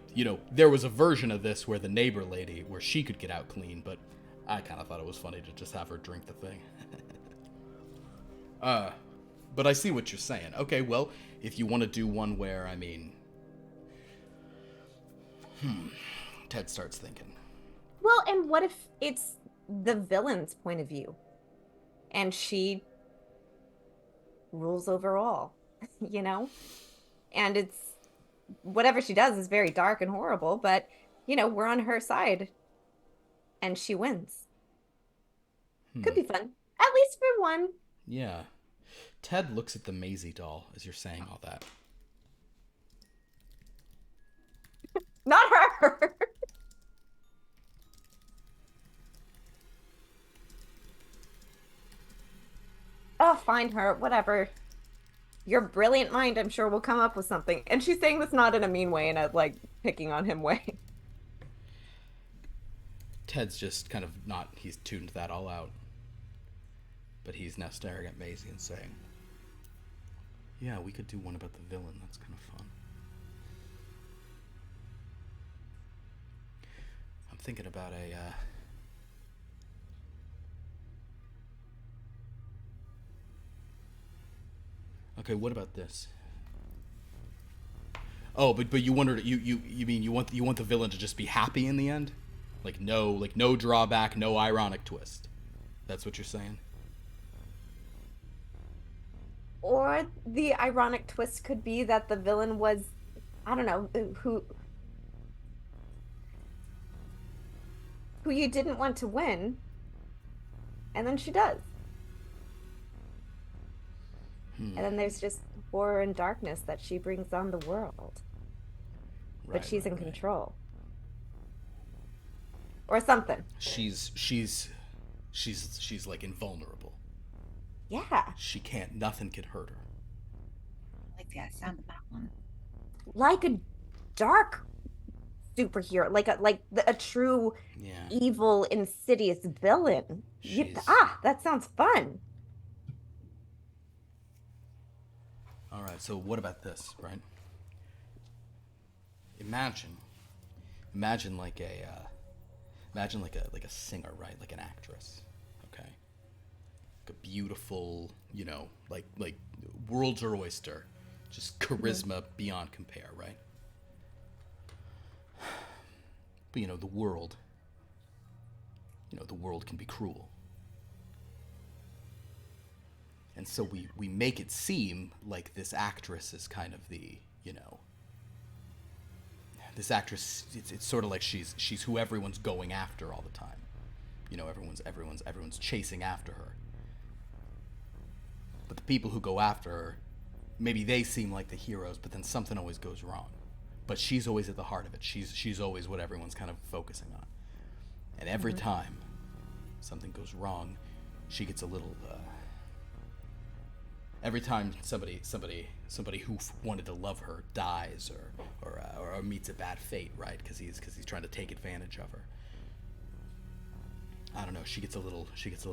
there was a version of this where the neighbor lady, where she could get out clean, but I kind of thought it was funny to just have her drink the thing. But I see what you're saying. Okay, well, if you want to do one where, I mean... Ted starts thinking. Well, and what if it's the villain's point of view? And she rules over all, And it's... Whatever she does is very dark and horrible, but, we're on her side. And she wins. Could be fun. At least for one. Yeah. Ted looks at the Maisie doll as you're saying all that. Not her. Oh, find her. Whatever. Your brilliant mind, I'm sure, will come up with something. And she's saying this not in a mean way, in a, picking on him way. Ted's just kind of not... He's tuned that all out. But he's now staring at Maisie and saying... Yeah, we could do one about the villain. That's kind of fun. I'm thinking about a... Okay, what about this? Oh, but you wondered you mean you want the villain to just be happy in the end? Like no drawback, no ironic twist. That's what you're saying? Or the ironic twist could be that the villain was, I don't know, who you didn't want to win, and then she does. And then there's just horror and darkness that she brings on the world. Right, but she's in right. control. Or something. She's like invulnerable. Yeah. Nothing can hurt her. I like the sound of that one. Like a dark superhero, a true Yeah. evil, insidious villain. She's That sounds fun. all right. So what about this, right? Imagine, imagine like a, like a singer, right? Like an actress, okay? Like a beautiful, like world's her oyster, just charisma beyond compare, right? But the world can be cruel. And so we make it seem like this actress is kind of this actress, it's sort of like she's who everyone's going after all the time. Everyone's chasing after her. But the people who go after her, maybe they seem like the heroes, but then something always goes wrong. But she's always at the heart of it. She's always what everyone's kind of focusing on. And every time something goes wrong, she gets a little. Every time somebody who wanted to love her dies or meets a bad fate, right? Because he's trying to take advantage of her. I don't know. She gets a little more. She's a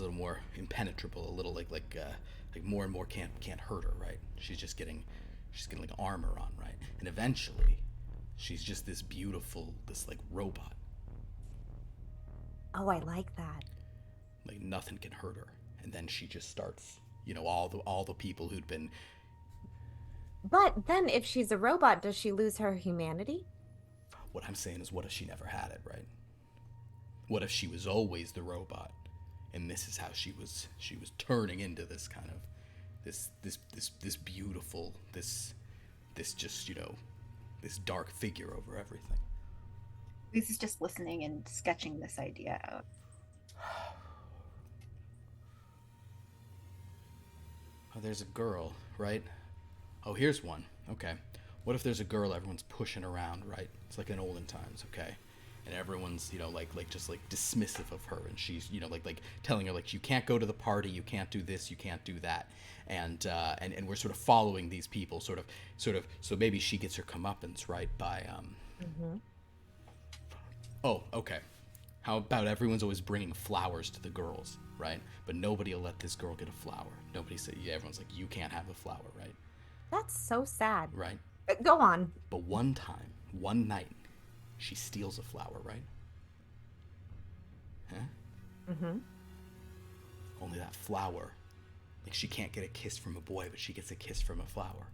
little more impenetrable. A little like more and more can't hurt her, right? She's getting like armor on, right? And eventually, she's just this beautiful, this like robot. Oh, I like that. Like nothing can hurt her, and then she just starts, all the people who'd been. But then, if she's a robot, does she lose her humanity? What I'm saying is, what if she never had it, right? What if she was always the robot, and this is how she was turning into this kind of this beautiful this just this dark figure over everything. This is just listening and sketching this idea out. Oh, there's a girl, right? Oh, here's one. Okay. What if there's a girl everyone's pushing around, right? It's like in olden times, okay? And everyone's, just like dismissive of her, and she's, like telling her like you can't go to the party, you can't do this, you can't do that, and we're sort of following these people, sort of. So maybe she gets her comeuppance, right? By Oh, okay. How about everyone's always bringing flowers to the girls, right? But nobody will let this girl get a flower. Nobody say, yeah. Everyone's like, you can't have a flower, right? That's so sad. Right. Go on. But one night, she steals a flower, right? Huh? Only that flower, like she can't get a kiss from a boy, but she gets a kiss from a flower.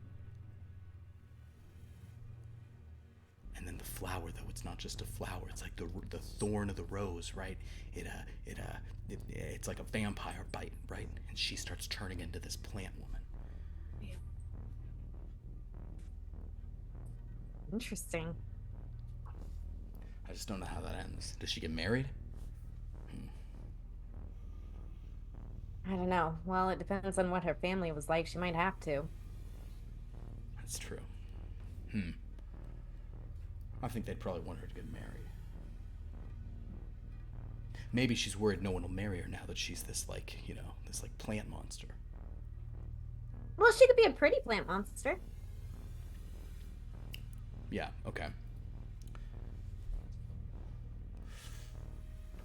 And then the flower, though, it's not just a flower. It's like the thorn of the rose, right? It's like a vampire bite, right? And she starts turning into this plant woman. Interesting. I just don't know how that ends. Does she get married? I don't know. Well, it depends on what her family was like. She might have to. That's true. I think they'd probably want her to get married. Maybe she's worried no one will marry her now that she's this this plant monster. Well, she could be a pretty plant monster. Yeah, okay.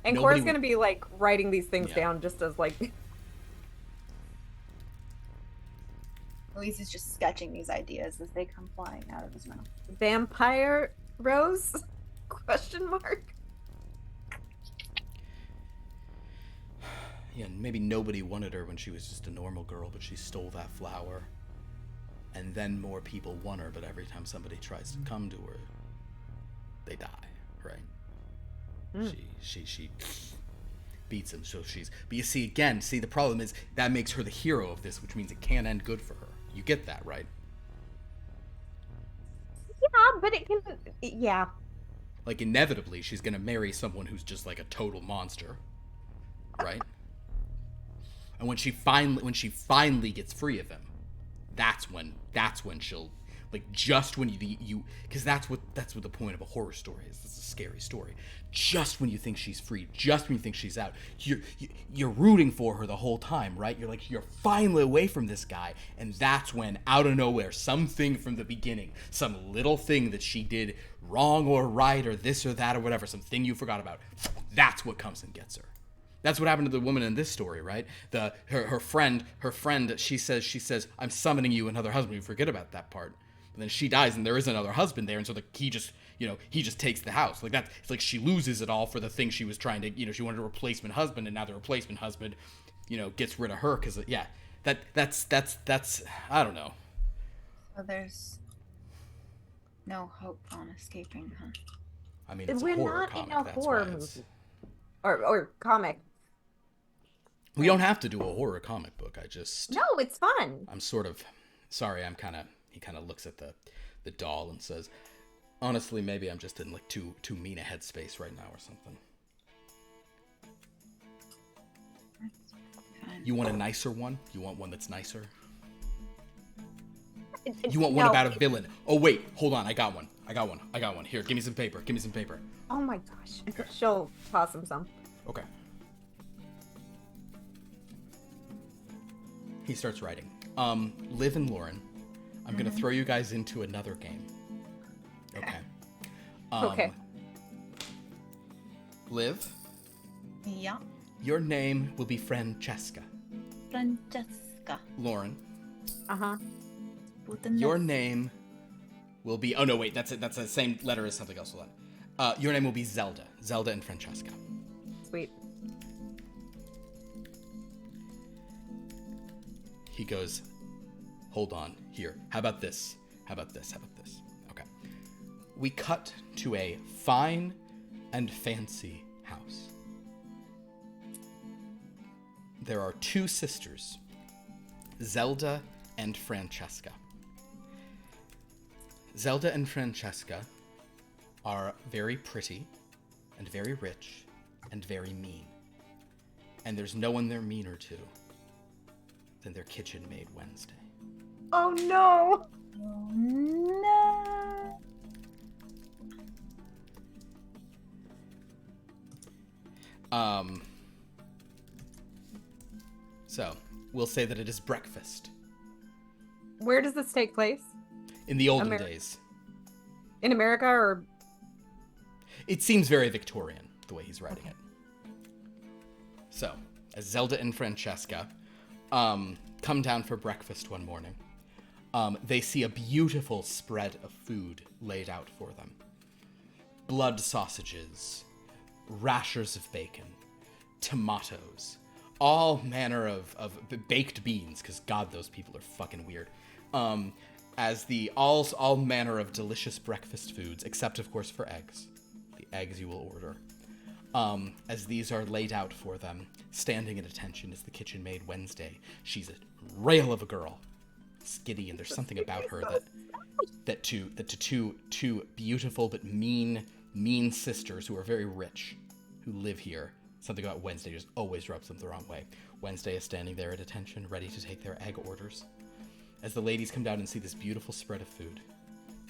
And Cora's gonna be like writing these things down just as like. Elise is just sketching these ideas as they come flying out of his mouth. Vampire Rose? Question mark. Yeah, maybe nobody wanted her when she was just a normal girl, but she stole that flower. And then more people want her, but every time somebody tries to come to her, they die, right? She beats him, so but you see, the problem is that makes her the hero of this, which means it can't end good for her. You get that, right? Yeah, but it can, yeah. Like, inevitably, she's gonna marry someone who's just like a total monster, right? And when she finally gets free of him, that's when Like just when you because that's what the point of a horror story is. It's a scary story. Just when you think she's free, just when you think she's out, you're rooting for her the whole time, right? You're like, you're finally away from this guy, and that's when out of nowhere, something from the beginning, some little thing that she did wrong or right or this or that or whatever, something you forgot about, that's what comes and gets her. That's what happened to the woman in this story, right? Her friend, she says, I'm summoning you another husband. You forget about that part. And then she dies, and there is another husband there, and so he just takes the house. Like that, it's like she loses it all for the thing she was trying to, she wanted a replacement husband, and now the replacement husband, gets rid of her because, that's I don't know. So there's no hope on escaping, huh? I mean, it's We're a horror not comic. in a That's horror why it's... movie. Or comic. We don't have to do a horror comic book. No, it's fun. I'm sort of sorry. He kind of looks at the doll and says, honestly, maybe I'm just in like too mean a headspace right now or something. You want a nicer one? You want one that's nicer? You want one about a villain? Oh wait, hold on. I got one. Here, give me some paper. Oh my gosh. She'll toss him some. Okay. He starts writing. Liv and Lauren, I'm going to throw you guys into another game. Okay. Okay. Liv, Yeah. your name will be Francesca. Francesca. Lauren, Uh-huh. your name will be... Oh, no, wait. That's the same letter as something else. Hold on. Your name will be Zelda. Zelda and Francesca. Sweet. He goes, hold on, here. How about this? Okay. We cut to a fine and fancy house. There are two sisters, Zelda and Francesca. Zelda and Francesca are very pretty and very rich and very mean. And there's no one they're meaner to than their kitchen maid Wednesday. Oh no! Oh, no. So we'll say that it is breakfast. Where does this take place? In the olden days. In America or? It seems very Victorian, the way he's writing it. So, as Zelda and Francesca come down for breakfast one morning, they see a beautiful spread of food laid out for them. Blood sausages, rashers of bacon, tomatoes, all manner of baked beans, because God, those people are fucking weird. As the all manner of delicious breakfast foods, except of course for eggs. The eggs you will order. As these are laid out for them, standing at attention is the kitchen maid Wednesday. She's a rail of a girl, skitty, and there's something about her that to two beautiful but mean sisters who are very rich, who live here. Something about Wednesday just always rubs them the wrong way. Wednesday is standing there at attention, ready to take their egg orders. As the ladies come down and see this beautiful spread of food,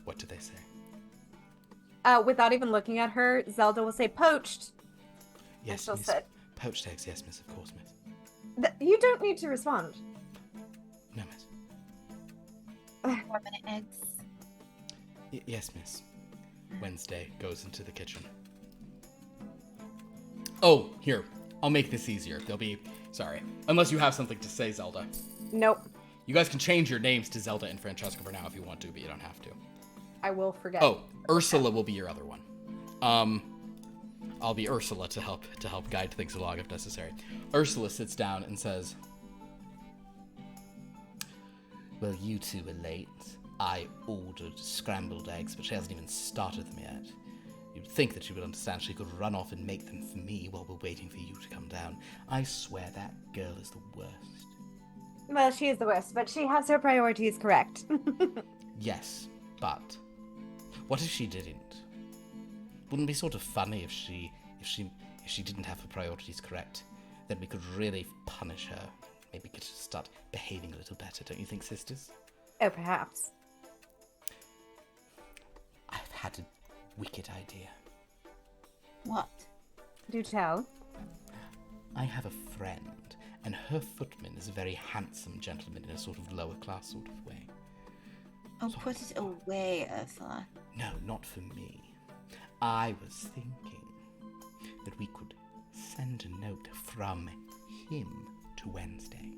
what do they say? Without even looking at her, Zelda will say, poached. Yes, she'll miss. sit. Poached eggs, yes, miss, of course, miss. You don't need to respond. No, miss. 4-minute eggs. Yes, miss. Wednesday goes into the kitchen. Oh, here. I'll make this easier. They'll be... Sorry. Unless you have something to say, Zelda. Nope. You guys can change your names to Zelda and Francesca for now if you want to, but you don't have to. I will forget. Oh, Ursula will be your other one. I'll be Ursula to help guide things along if necessary. Ursula sits down and says, well, you two were late. I ordered scrambled eggs, but she hasn't even started them yet. You'd think that she would understand she could run off and make them for me while we're waiting for you to come down. I swear that girl is the worst. Well, she is the worst, but she has her priorities correct. Yes, but what if she didn't? Wouldn't it be sort of funny if she didn't have her priorities correct? Then we could really punish her. Maybe we could start behaving a little better, don't you think, sisters? Oh, perhaps. wicked idea. What? Do tell. I have a friend, and her footman is a very handsome gentleman in a sort of lower class sort of way. Oh, put it away, Ursula. No, not for me. I was thinking that we could send a note from him to Wednesday,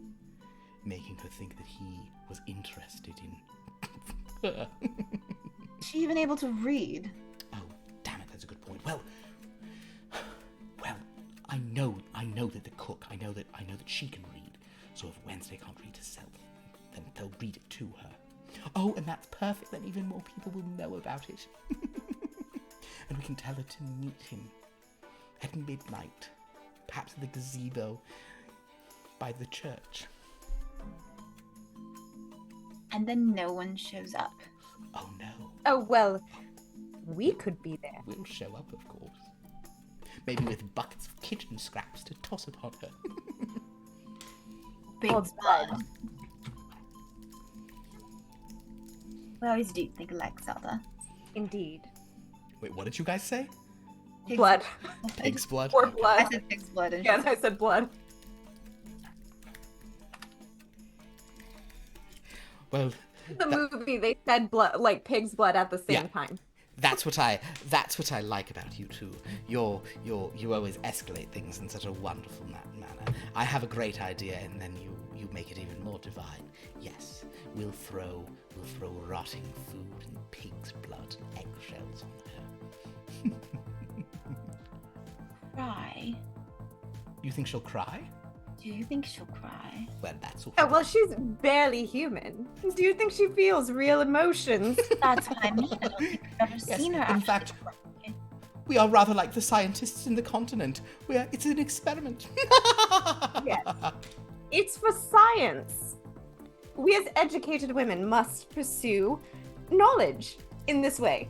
making her think that he was interested in her. Is she even able to read? Oh, damn it, that's a good point. Well, I know that the cook, I know that she can read. So if Wednesday can't read herself, then they'll read it to her. Oh, and that's perfect. Then even more people will know about it. And we can tell her to meet him at midnight, perhaps at the gazebo by the church. And then no one shows up. Oh no. Oh, well, we could be there. We'll show up, of course. Maybe with buckets of kitchen scraps to toss upon her. Big Oh, blood. We always do think alike, Zelda. Indeed. Wait, what did you guys say? Blood. Pig's blood? Or blood. I said pig's blood. And Yes, I said blood. Well, The movie, they said blood, like pig's blood at the same Yeah. time. that's what I like about you two. You always escalate things in such a wonderful manner. I have a great idea, and then you make it even more divine. Yes, we'll throw rotting food and pig's blood and eggshells on her. cry. You think she'll cry? Do you think she'll cry? Well, that's all. Oh, well, she's barely human. Do you think she feels real emotions? That's what I mean. I don't think I've ever Yes, seen her in actually fact- cry. We are rather like the scientists in the continent. It's an experiment. Yes. It's for science. We as educated women must pursue knowledge in this way.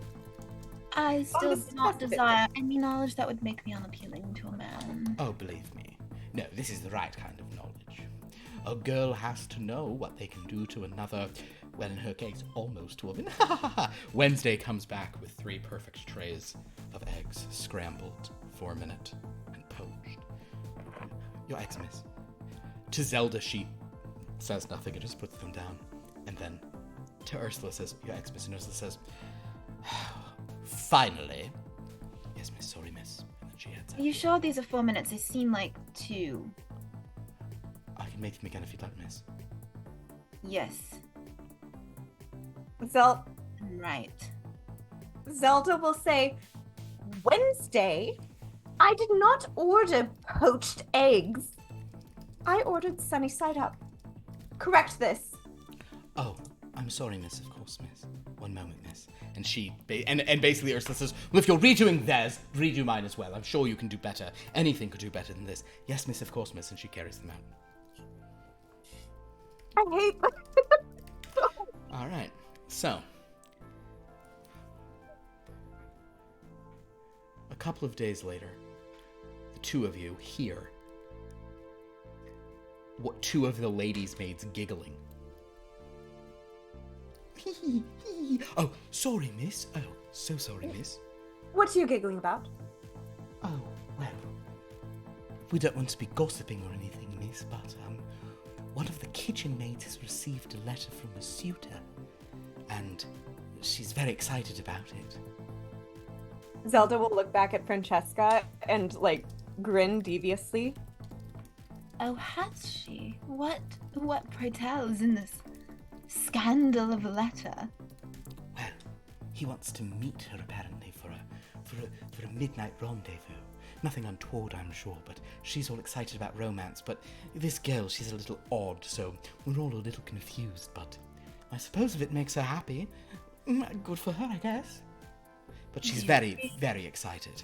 I still the do not specific desire any knowledge that would make me unappealing to a man. Oh, believe me. No, this is the right kind of knowledge. A girl has to know what they can do to another, well, in her case, almost woman. Wednesday comes back with 3 perfect trays of eggs, scrambled, 4-minute, and poached. Your eggs, miss. To Zelda, she says nothing and just puts them down. And then to Ursula says, your eggs, miss. And Ursula says, finally. Yes, miss, sorry, miss. And then she heads out. Are you sure these are 4 minutes? They seem like 2. I can make them again if you'd like, miss. Yes. Right. Zelda will say, Wednesday, I did not order poached eggs. I ordered sunny side up. Correct this. Oh, I'm sorry, miss, of course, miss. One moment, miss. And she, and basically Ursula says, well, if you're redoing theirs, redo mine as well. I'm sure you can do better. Anything could do better than this. Yes, miss, of course, miss. And she carries them out. I hate that. All right. So, a couple of days later, the two of you hear what 2 of the ladies' maids giggling. Oh, sorry, miss. Oh, so sorry, miss. What are you giggling about? Oh, well, we don't want to be gossiping or anything, miss, but, one of the kitchen maids has received a letter from a suitor, and she's very excited about it. Zelda will look back at Francesca and, like, grin deviously. Oh, has she? What pray tell is in this scandal of a letter? Well, he wants to meet her apparently for a midnight rendezvous. Nothing untoward, I'm sure, but she's all excited about romance. But this girl, she's a little odd, so we're all a little confused. But I suppose if it makes her happy, good for her, I guess. But she's very, very excited.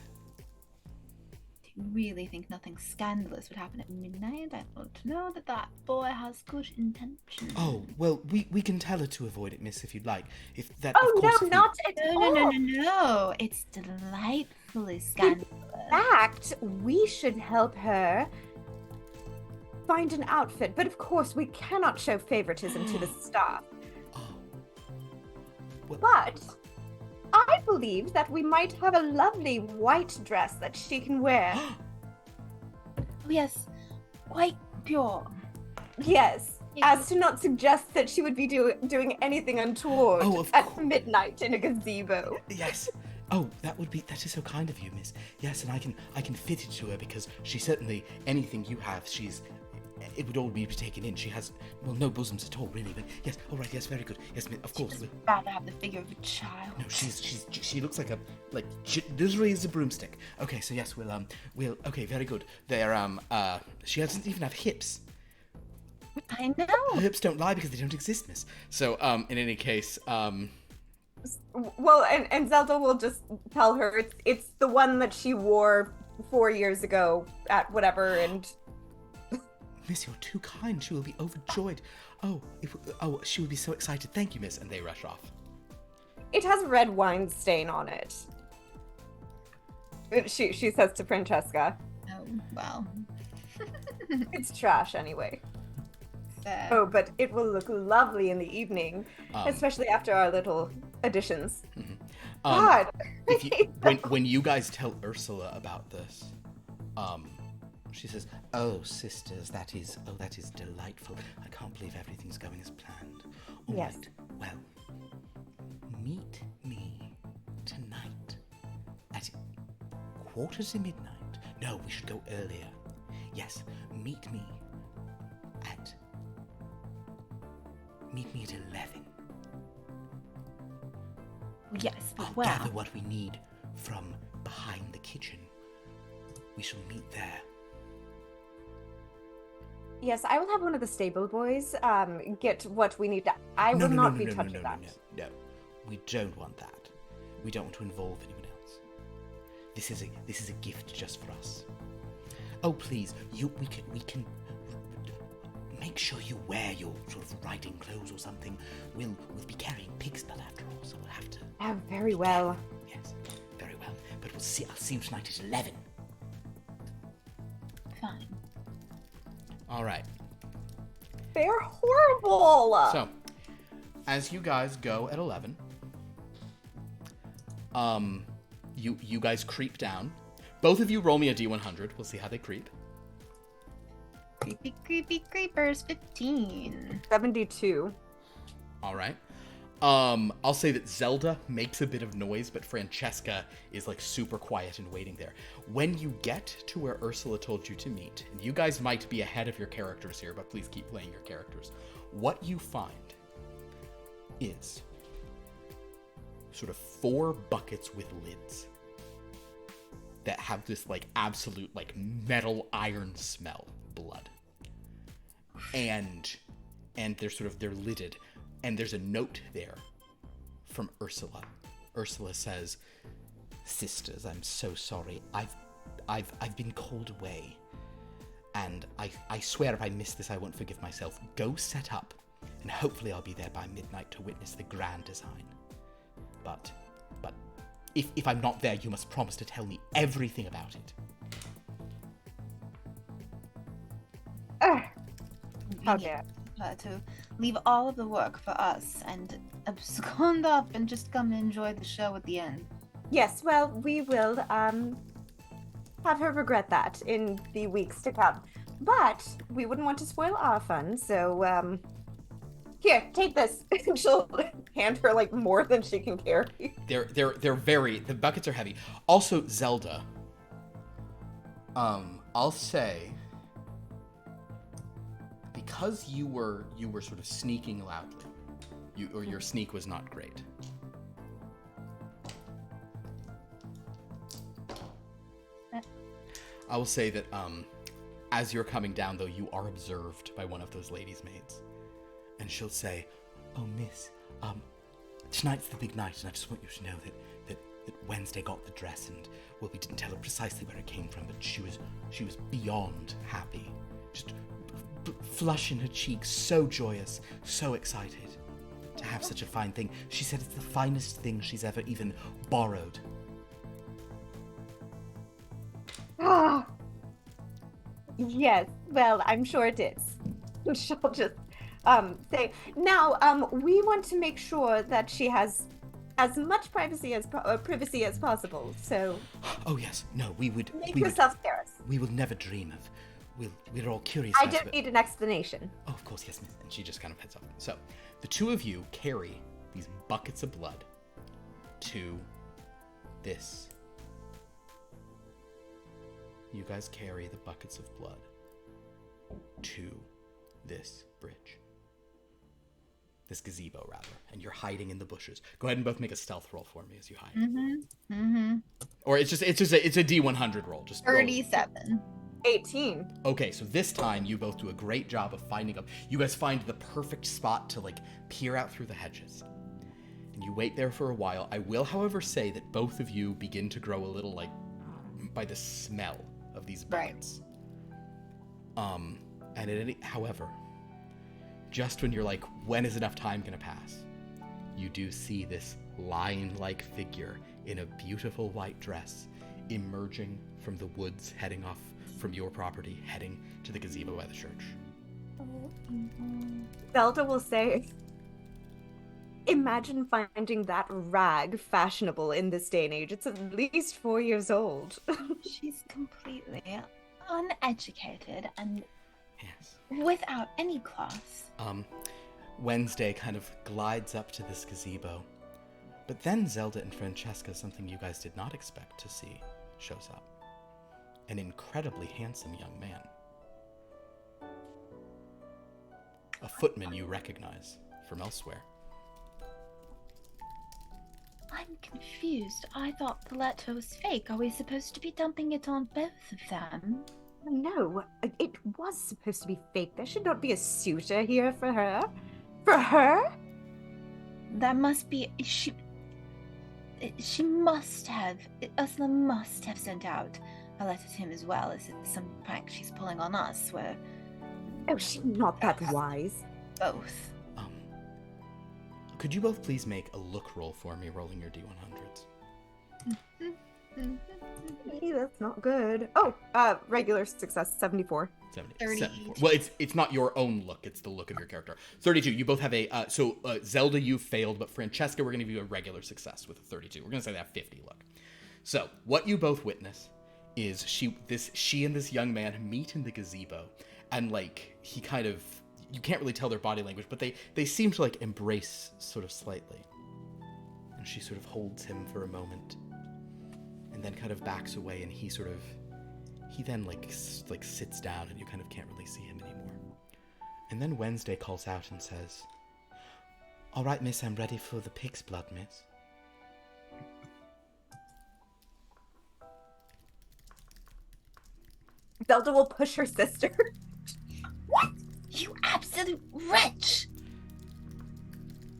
Do you really think nothing scandalous would happen at midnight? I want to know that that boy has good intentions. Oh, well, we can tell her to avoid it, miss, if you'd like. If that, Oh, of course, no, if we- not at No, all. no, no, no, no. It's delightfully scandalous. In fact, we should help her find an outfit. But of course, we cannot show favoritism to the staff. Oh. Well, But I believe that we might have a lovely white dress that she can wear. Oh, yes, quite pure. Yes, as to not suggest that she would be doing anything untoward at midnight in a gazebo. Yes. Oh, that is so kind of you, miss. Yes, and I can fit it to her because she certainly, anything you have, it would all be taken in. She has, well, no bosoms at all, really, but yes, all right, yes, very good. Yes, of course. She'd rather have the figure of a child. No, she looks like literally is a broomstick. Okay, so yes, okay, very good. She doesn't even have hips. I know. Her hips don't lie because they don't exist, miss. So, in any case, Well, and Zelda will just tell her it's the one that she wore 4 years ago at whatever, and... Miss, you're too kind. She will be overjoyed. She will be so excited. Thank you, miss. And they rush off. It has a red wine stain on it. She says to Francesca. Oh, well. It's trash anyway. Fair. Oh, but it will look lovely in the evening, especially after our little additions. Mm-hmm. God. When you guys tell Ursula about this, she says, "Oh, sisters, that is delightful. I can't believe everything's going as planned. All yes. right, well, meet me tonight at 1:45. No, we should go earlier. Yes, meet me at 11. Yes, but I'll gather what we need from behind the kitchen. We shall meet there." Yes, I will have one of the stable boys get what we need. I will not be touching that. No, we don't want that. We don't want to involve anyone else. This is a gift just for us. Oh, please, we can make sure you wear your sort of riding clothes or something. We'll be carrying pig's blood after all, so we'll have to. Oh, very well. Yes, very well. But I'll see you tonight at 11. Fine. All right. They're horrible. So, as you guys go at 11, you guys creep down. Both of you roll me a D100. We'll see how they creep. Creepy, creepy creepers, 15. 72. All right. I'll say that Zelda makes a bit of noise, but Francesca is like super quiet and waiting there. When you get to where Ursula told you to meet, and you guys might be ahead of your characters here, but please keep playing your characters. What you find is sort of 4 buckets with lids that have this like absolute like metal iron smell, blood. And they're lidded. And there's a note there from Ursula. Ursula says, "Sisters, I'm so sorry. I've been called away. And I swear if I miss this, I won't forgive myself. Go set up, and hopefully I'll be there by midnight to witness the grand design. But if I'm not there, you must promise to tell me everything about it." How dare. Her to leave all of the work for us and abscond off and just come and enjoy the show at the end. Yes, well, we will have her regret that in the weeks to come. But we wouldn't want to spoil our fun, so here, take this. And she'll hand her like more than she can carry. The buckets are heavy. Also, Zelda, I'll say, because you were sort of sneaking loudly, your sneak was not great. I will say that as you're coming down, though, you are observed by one of those ladies' maids, and she'll say, "Oh, miss, tonight's the big night, and I just want you to know that Wednesday got the dress, and well, we didn't tell her precisely where it came from, but she was beyond happy, just flush in her cheeks, so joyous, so excited to have such a fine thing. She said it's the finest thing she's ever even borrowed." Ah, yes, well, I'm sure it is. She'll just say, now, we want to make sure that she has as much privacy as possible. So Oh yes, no, make yourself scarce. we will never dream of. We're all curious. I about don't it. need an explanation. Oh, of course, yes, miss. And she just kind of heads off. So, the two of you carry these buckets of blood to this. You guys carry the buckets of blood to this bridge. This gazebo, rather. And you're hiding in the bushes. Go ahead and both make a stealth roll for me as you hide. Or it's a D100 roll. Just roll. 37. 18. Okay, so this time you both do a great job of finding you guys find the perfect spot to peer out through the hedges. And you wait there for a while. I will, however, say that both of you begin to grow a little by the smell of these buckets. And however, just when you're when is enough time gonna pass? You do see this lion-like figure in a beautiful white dress emerging from the woods, heading off from your property, heading to the gazebo by the church. Zelda will say, imagine finding that rag fashionable in this day and age. It's at least 4 years old. She's completely uneducated and Yes. without any class. Wednesday kind of glides up to this gazebo. But then Zelda and Francesca, something you guys did not expect to see, shows up. An incredibly handsome young man. A footman you recognize from elsewhere. I'm confused. I thought the letter was fake. Are we supposed to be dumping it on both of them? No, it was supposed to be fake. There should not be a suitor here for her. For her? That must be... She must have... Ursula must have sent out a letter to him as well. Is it some prank she's pulling on us where... Oh, she's not that wise. Both. Could you both please make a look roll for me, rolling your D100s? Hey, that's not good. Oh, regular success, 74. 74. Well, it's not your own look, it's the look of your character. 32. You both have a Zelda, you failed, but Francesca, we're going to give you a regular success with a 32. We're going to say they have 50 look. So, what you both witness is she and this young man meet in the gazebo, and he kind of, you can't really tell their body language, but they seem to embrace sort of slightly. And she sort of holds him for a moment, and then kind of backs away, and he then sits down, and you kind of can't really see him anymore. And then Wednesday calls out and says, "All right, miss, I'm ready for the pig's blood, miss." Zelda will push her sister. What? You absolute wretch!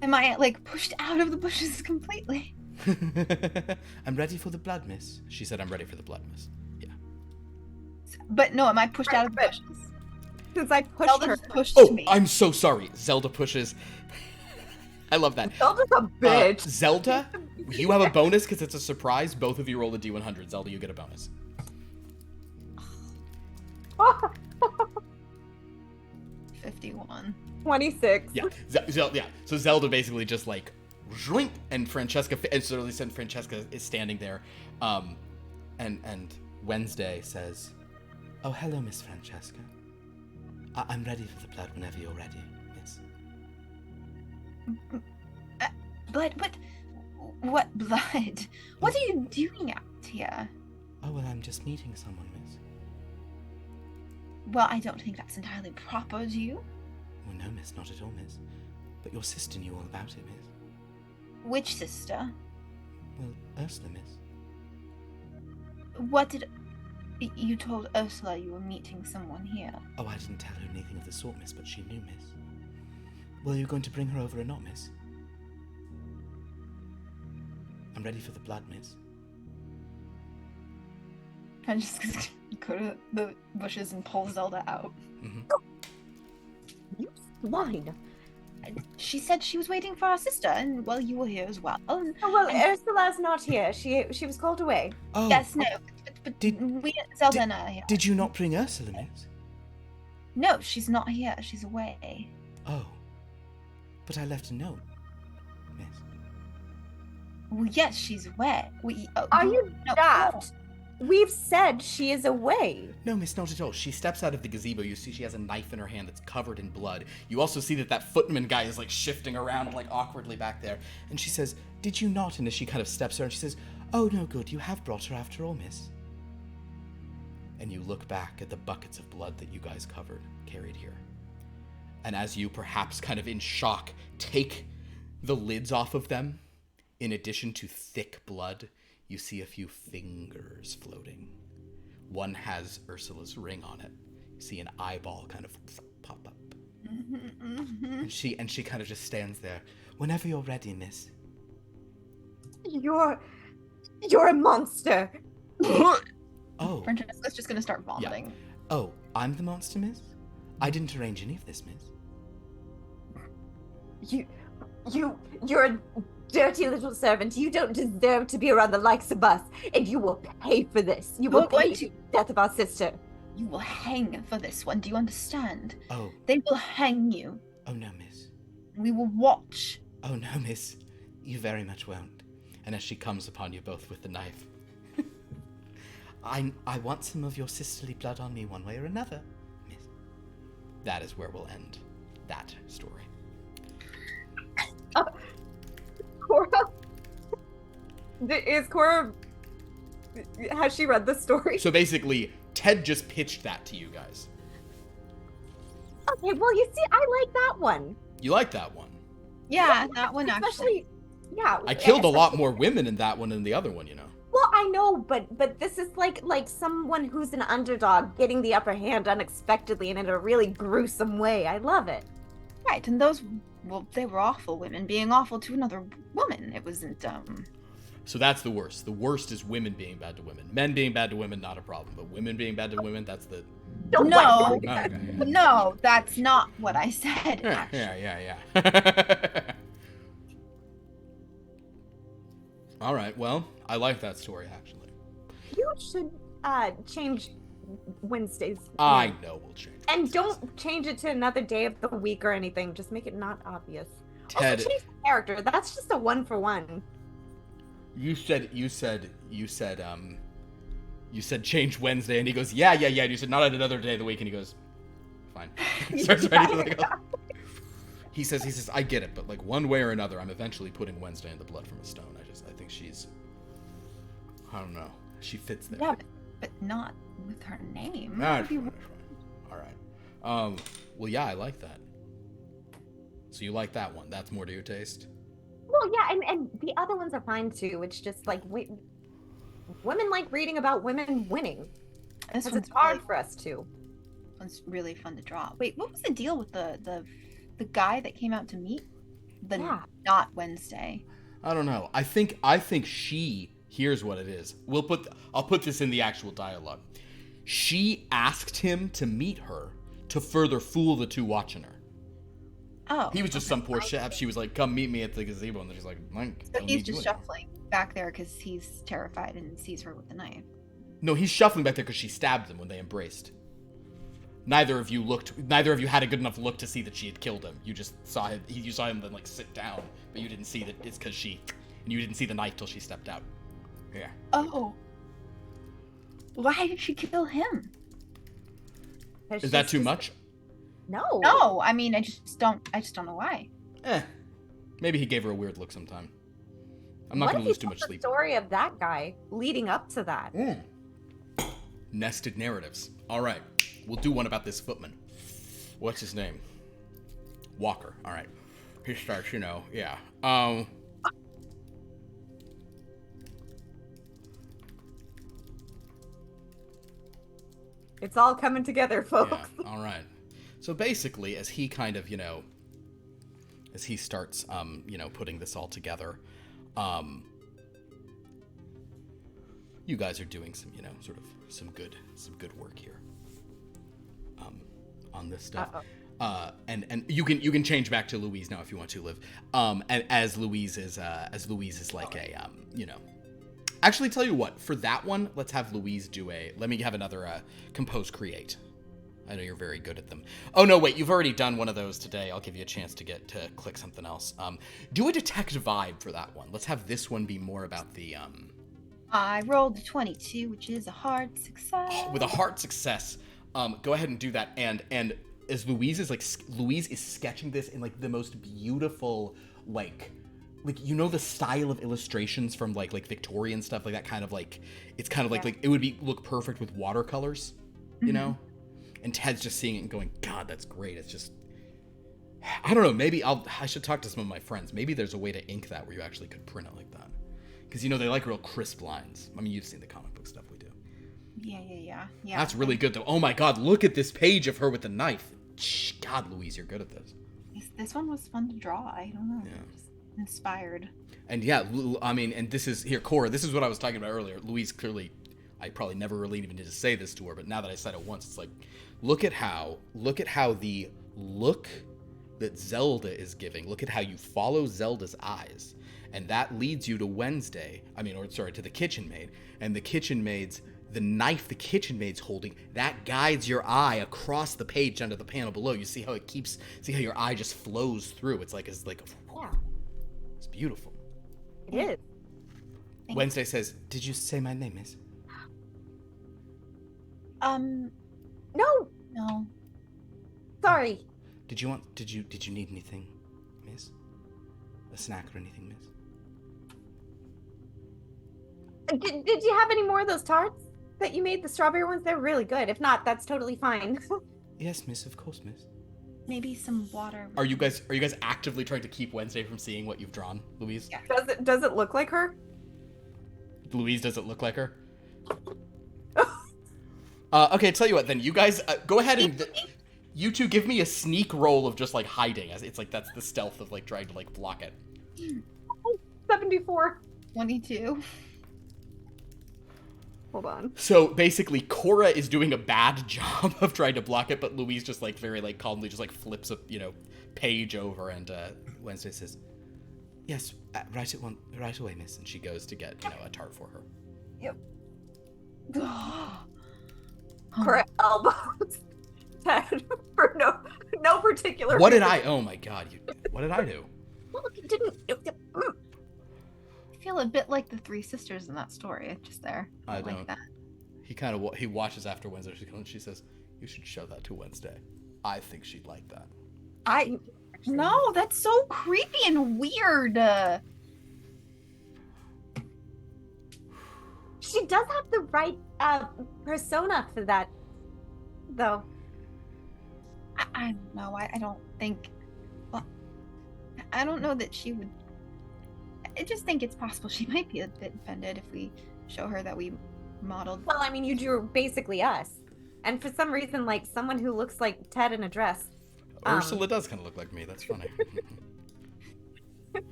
Am I pushed out of the bushes completely? "I'm ready for the blood, miss." She said, "I'm ready for the blood, miss." Yeah. But no, am I pushed out of the bushes? Since I pushed Zelda her. just pushed me. I'm so sorry. Zelda pushes. I love that. Zelda's a bitch. Zelda, you have a bonus because it's a surprise. Both of you roll a D100. Zelda, you get a bonus. 51. 26. Yeah. Yeah. So Zelda basically just zhoink, and Francesca, and so Francesca is standing there, and Wednesday says, "Oh, hello, Miss Francesca. I'm ready for the blood whenever you're ready, miss." Blood? What blood? What are you doing out here? "Oh, well, I'm just meeting someone, miss." Well, I don't think that's entirely proper, do you? "Well, no, miss, not at all, miss. But your sister knew all about it, miss." Which sister? "Well, Ursula, miss." What did... You told Ursula you were meeting someone here. "Oh, I didn't tell her anything of the sort, miss, but she knew, miss." "Well, are you going to bring her over or not, miss?" "I'm ready for the blood, miss." I just go to the bushes and pull Zelda out. Mm-hmm. You swine. She said she was waiting for our sister, and well, you were here as well. Oh, well, Ursula's not here. She was called away. Oh, Yes, no, but Did- Zelda and I are here. Did you not bring Ursula, miss? No, she's not here. She's away. Oh. But I left a note, miss. Well, yes, she's wet. Are you no, daft? We've said she is away. No, miss, not at all. She steps out of the gazebo. You see she has a knife in her hand that's covered in blood. You also see that footman guy is, like, shifting around, like, awkwardly back there. And she says, did you not? And as she kind of steps her, and she says, oh, no good. You have brought her after all, miss. And you look back at the buckets of blood that you guys carried here. And as you, perhaps kind of in shock, take the lids off of them, in addition to thick blood, you see a few fingers floating. One has Ursula's ring on it. You see an eyeball kind of pop up. And she kind of just stands there. Whenever you're ready, miss. You're a monster. Oh. Francesca's just gonna start vomiting. Yeah. Oh, I'm the monster, miss? I didn't arrange any of this, miss. You're a dirty little servant. You don't deserve to be around the likes of us, and you will pay for this. You will pay for the death of our sister. You will hang for this one. Do you understand? Oh. They will hang you. Oh, no, miss. We will watch. Oh, no, miss. You very much won't. And as she comes upon you both with the knife. I want some of your sisterly blood on me one way or another, miss. That is where we'll end that story. Cora? Is Cora... Has she read the story? So basically, Ted just pitched that to you guys. Okay, well, you see, I like that one. You like that one? Yeah, that one actually. Yeah. I killed a lot more women in that one than the other one, you know. Well, I know, but this is like someone who's an underdog getting the upper hand unexpectedly and in a really gruesome way. I love it. Right, and those, well, they were awful women being awful to another woman. It wasn't, So that's the worst. The worst is women being bad to women. Men being bad to women, not a problem. But women being bad to women, that's the... No, Okay. no, that's not what I said. Yeah. All right, well, I like that story, actually. You should change Wednesdays. I know we'll change. And don't change it to another day of the week or anything. Just make it not obvious. Ted, Also change the character. That's just a 1-for-1. you said change Wednesday, and he goes, yeah. And you said not at another day of the week, and he goes, fine. Starts writing something else. He says, I get it, but like one way or another, I'm eventually putting Wednesday in the blood from a stone. I think she's, I don't know, she fits there. Yeah, but not with her name. That's fine. All right. Well, yeah, I like that. So you like that one? That's more to your taste? Well, yeah, and the other ones are fine too. It's just like women like reading about women winning. This It's one's hard really, for us too. one's really fun to draw. Wait, what was the deal with the guy that came out to meet? Not Wednesday. I don't know. I think she, here's what it is. I'll put this in the actual dialogue. She asked him to meet her to further fool the two watching her. Oh. He was just some poor chap. She was like, come meet me at the gazebo. And then she's like, Mike. So he's just shuffling back there because he's terrified and sees her with the knife. No, he's shuffling back there because she stabbed him when they embraced. Neither of you had a good enough look to see that she had killed him. You just saw him. You saw him then like sit down, but you didn't see that it's because and you didn't see the knife till she stepped out. Yeah. Oh. Why did she kill him? Is that too much? No. No, I mean, I just don't know why. Maybe he gave her a weird look sometime. I'm not going to lose too much sleep. The story of that guy leading up to that. Nested narratives. All right. We'll do one about this footman. What's his name? Walker. All right. He starts, yeah. It's all coming together, folks. Yeah. All right. So basically, as he kind of, as he starts, putting this all together, you guys are doing some, sort of some good work here. On this stuff. And you can change back to Louise now if you want to, Liv. And as Louise is like a Actually, tell you what, for that one, let's have Louise let me have another compose create. I know you're very good at them. Oh no, wait, you've already done one of those today. I'll give you a chance to click something else. Do a detect vibe for that one. Let's have this one be more about the I rolled a 22, which is a hard success. with a hard success. Go ahead and do that. And as Louise is sketching this in like the most beautiful like you know the style of illustrations from like Victorian stuff, like that kind of like it's kind of like it would look perfect with watercolors, you know? And Ted's just seeing it and going, God, that's great. It's just, I don't know. Maybe I should talk to some of my friends. Maybe there's a way to ink that where you actually could print it like that. Because, you know, they like real crisp lines. I mean, you've seen the comic book stuff we do. Yeah. That's really good, though. Oh, my God. Look at this page of her with the knife. God, Louise, you're good at this. This one was fun to draw. I don't know. Yeah. Just inspired. And, yeah, I mean, and this is, here, Cora, this is what I was talking about earlier. Louise clearly, I probably never really even did to say this to her, but now that I said it once, it's like, look at how the look that Zelda is giving. Look at how you follow Zelda's eyes. And that leads you to Wednesday. To the kitchen maid. And the knife the kitchen maid's holding, that guides your eye across the page under the panel below. You see how your eye just flows through. It's beautiful. It is. Wednesday says, "Did you say my name, miss?" No. Sorry. Did you need anything, miss? A snack or anything, miss? Did you have any more of those tarts that you made? The strawberry ones, they're really good. If not, that's totally fine. Yes, miss, of course, miss. Maybe some water. Are you guys actively trying to keep Wednesday from seeing what you've drawn, Louise? Yeah. Does it look like her? Louise, does it look like her? Okay, tell you what, then you guys go ahead and you two give me a sneak roll of just like hiding. It's like that's the stealth of like trying to like block it. 74. 22. Hold on. So basically, Cora is doing a bad job of trying to block it, but Louise just like very like calmly just like flips a page over, and Wednesday says, "Yes, right away, miss," and she goes to get a tart for her. Yep. For elbows. Ted, for no particular What did reason. Oh my God! What did I do? Well, it didn't. I feel a bit like the three sisters in that story. Just there. I like don't. that. He watches after Wednesday. She says, "You should show that to Wednesday. I think she'd like that." No, that's so creepy and weird. She does have the right persona for that, though. I don't know. I don't think. Well, I don't know that she would. I just think it's possible she might be a bit offended if we show her that we modeled. Well, I mean, you drew basically us, and for some reason, like someone who looks like Ted in a dress. Ursula does kind of look like me. That's funny.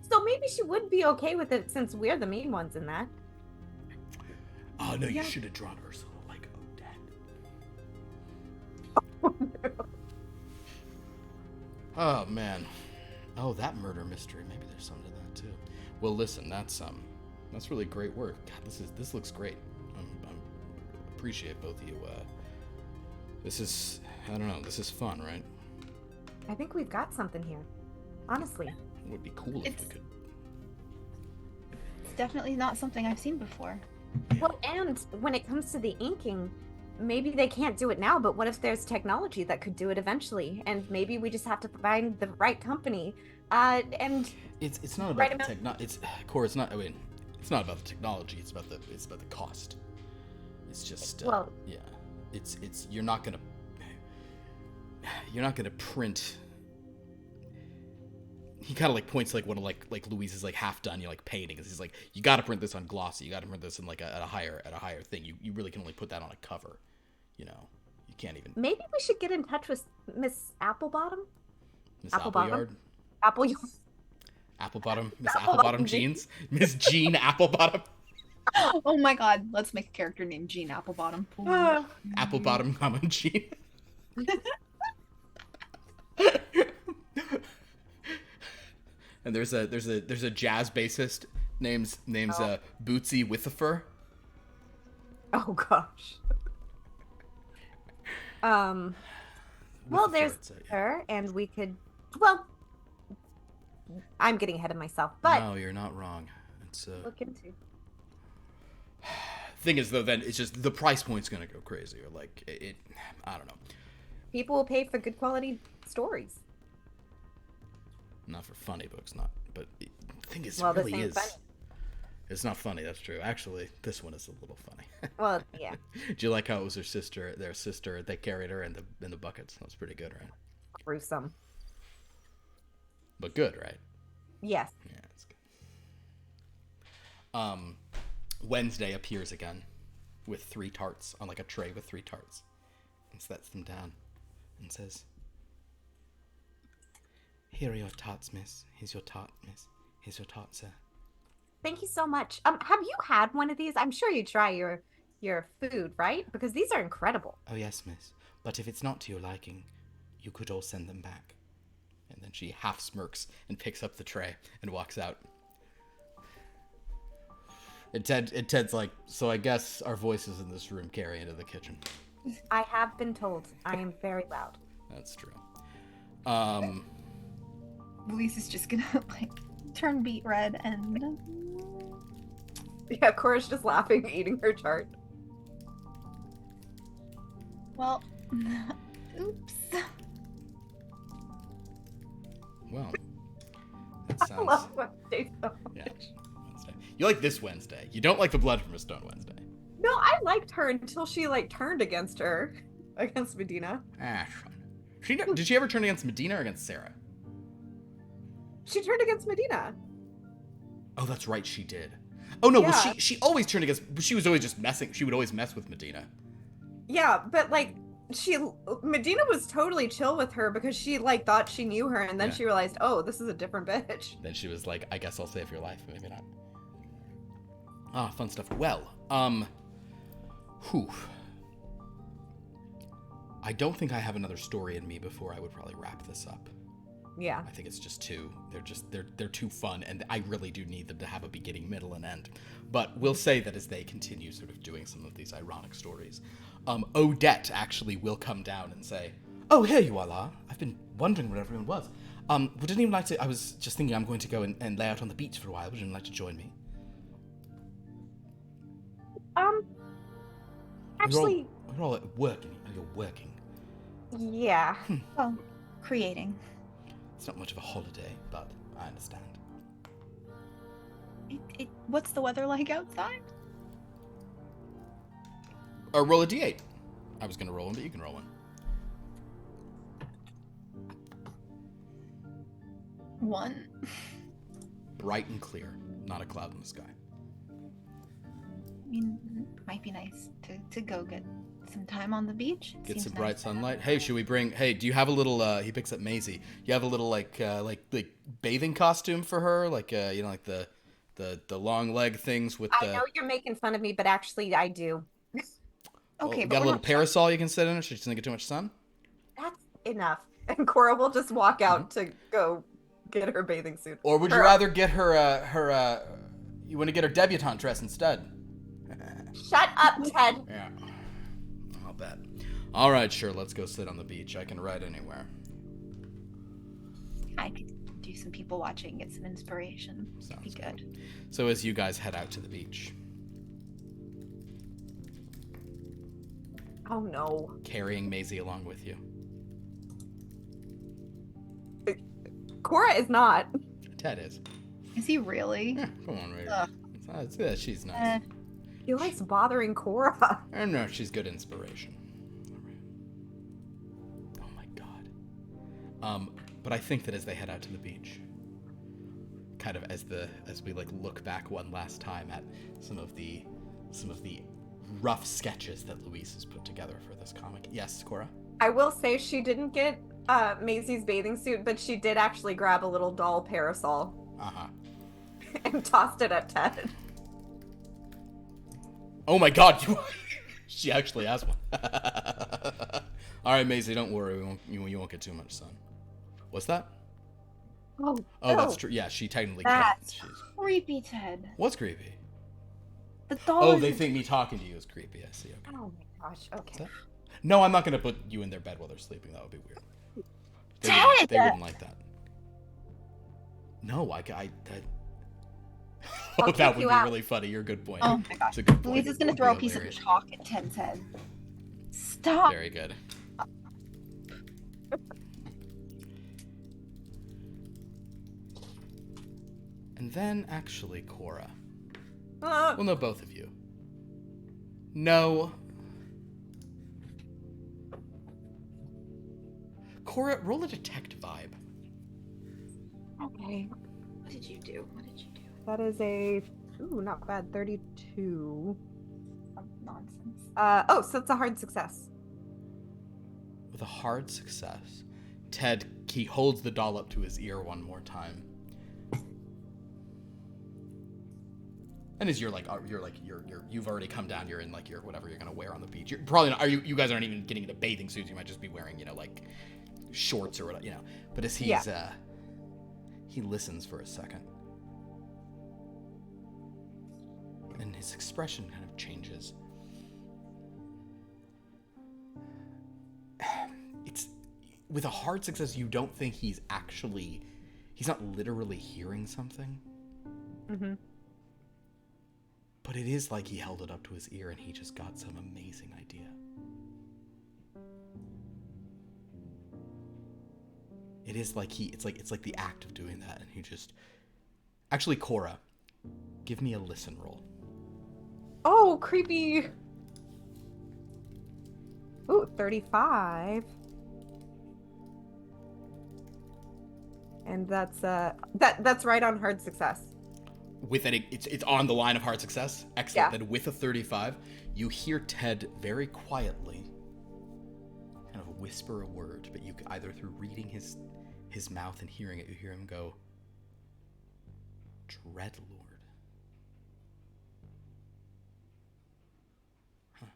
So maybe she would be okay with it since we're the main ones in that. Oh no, Yeah. you should have drawn Ursula like Odette. Oh man. Oh, that murder mystery. Maybe there's something to that too. Well, listen, that's really great work. God, this looks great. I appreciate both of you. This is fun, right? I think we've got something here. Honestly. It would be cool if we could. It's definitely not something I've seen before. Well, and when it comes to the inking, maybe they can't do it now, but what if there's technology that could do it eventually? And maybe we just have to find the right company. And It's not about the technology. Cora, it's not. I mean, it's not about the technology. It's about the cost. It's just yeah. It's you're not gonna print. He kind of like points to like one of like Louise's like half done like paintings. He's like, you got to print this on glossy. You got to print this in like at a higher thing. You really can only put that on a cover. You can't even. maybe we should get in touch with Miss Applebottom. Miss Applebottom? Appleyard. Applebottom. Miss Applebottom Jeans. Miss Jean Applebottom. Oh my God! Let's make a character named Jean Applebottom. Applebottom, Jean. And there's a jazz bassist named Bootsy Withifer. Oh gosh. Well, With the there's third, so, yeah. her, and we could. Well, I'm getting ahead of myself, but No, you're not wrong. It's look into. thing is though, then it's just the price point's gonna go crazy, or like it I don't know. People will pay for good quality stories. Not for funny books, not. But the thing is, Well, it really this ain't is. funny. It's not funny. That's true. Actually, this one is a little funny. Well, yeah. Do you like how it was their sister? They carried her in the buckets. That was pretty good, right? Gruesome. But good, right? Yes. Yeah, it's good. Wednesday appears again with 3 tarts on like a tray with 3 tarts, and sets them down, and says, "Here are your tarts, miss. Here's your tart, miss. Here's your tart, sir." Thank you so much. Have you had one of these? I'm sure you try your food, right? Because these are incredible. "Oh yes, miss. But if it's not to your liking, you could all send them back." And then she half smirks and picks up the tray and walks out. And Ted's like, "So I guess our voices in this room carry into the kitchen." I have been told I am very loud. That's true. Luis is just gonna like turn beet red and Yeah, Cora's just laughing, eating her chart. well, oops. Well, that I sounds. love Wednesday so much. Yeah, Wednesday. You like this Wednesday. You don't like the Blood from a Stone Wednesday. No, I liked her until she like turned against Medina. Ah, fine. Did she ever turn against Medina or against Sarah? She turned against Medina. Oh, that's right, she did. Oh no, well Yeah. she always turned against. She was always just messing. She would always mess with Medina. Yeah, but like Medina was totally chill with her because she like thought she knew her, and then Yeah. she realized, oh, this is a different bitch. Then she was like, "I guess I'll save your life, maybe not." Ah, fun stuff. Well, whew. I don't think I have another story in me before I would probably wrap this up. Yeah. I think it's just too. They're too fun, and I really do need them to have a beginning, middle, and end. But we'll say that as they continue sort of doing some of these ironic stories, Odette actually will come down and say, "Oh, here you all are. I've been wondering where everyone was. Would anyone like to? I was just thinking I'm going to go and lay out on the beach for a while. Would anyone like to join me?" Actually, we're all working. You're working. yeah. Well, creating. It's not much of a holiday, but I understand. What's the weather like outside? Or roll a d8. I was gonna roll one, but you can roll one. 1. Bright and clear, not a cloud in the sky. I mean, it might be nice to go get some time on the beach. It Get seems some nice bright to sunlight. Hey, should we bring? Hey, do you have a little? He picks up Maisie. You have a little like bathing costume for her, like like the long leg things with the. I know you're making fun of me, but actually, I do. Okay, but got a we're little not- parasol you can sit in it so she doesn't get too much sun. That's enough. And Cora will just walk out to go get her bathing suit. Or would you rather get her you want to get her debutante dress instead? Shut up, Ted. Yeah. I'll bet. All right, sure. Let's go sit on the beach. I can ride anywhere. I could do some people watching, get some inspiration. Sounds Be good. So as you guys head out to the beach, Oh no. carrying Maisie along with you. Cora is not. Ted is. Is he really? Yeah, come on, Maisie. Ugh. She's nice. Eh, He likes bothering Cora. I know she's good inspiration. Oh my god. But I think that as they head out to the beach, kind of as we like look back one last time at some of the rough sketches that Luis has put together for this comic. Yes, Cora? I will say she didn't get Maisie's bathing suit, but she did actually grab a little doll parasol Uh-huh. and tossed it at Ted. Oh my god, she actually has one. All right, Maisie, don't worry. You won't get too much sun. What's that? Oh, Oh, no. that's true. Yeah, she technically That's can't. She's... creepy, Ted. What's creepy? The doll. Oh, is they a- think me talking to you is creepy. I see. Okay. Oh my gosh. Okay. What's that? No, I'm not going to put you in their bed while they're sleeping. That would be weird. They wouldn't like that. No, I'll that kick would you be out. really funny. You're a good point. Oh my gosh. It's a good point. Louise is It gonna would throw a be piece hilarious. of chalk at Ted's head. Stop. Very good. And then, actually, Cora. Well, no, both of you. No. Cora, roll a detect vibe. Okay. What did you do? What did you do? That is a not bad, 32. Some nonsense. So it's a hard success. With a hard success, Ted, he holds the doll up to his ear one more time. And as you've already come down, you're in like your whatever you're gonna wear on the beach. You're probably not. You guys aren't even getting into bathing suits. You might just be wearing, like shorts or whatever, But as he listens for a second, and his expression kind of changes. It's with a hard success. You don't think he's not literally hearing something. Mm-hmm. But it is like he held it up to his ear and he just got some amazing idea. It is like it's like the act of doing that, and he just... Actually, Cora, give me a listen roll. Oh, creepy. Ooh, 35. And that's right on hard success. With it, it's on the line of hard success. Excellent. Yeah. Then with a 35, you hear Ted very quietly kind of whisper a word, but you either through reading his mouth and hearing it, you hear him go, Dreadlord. Huh.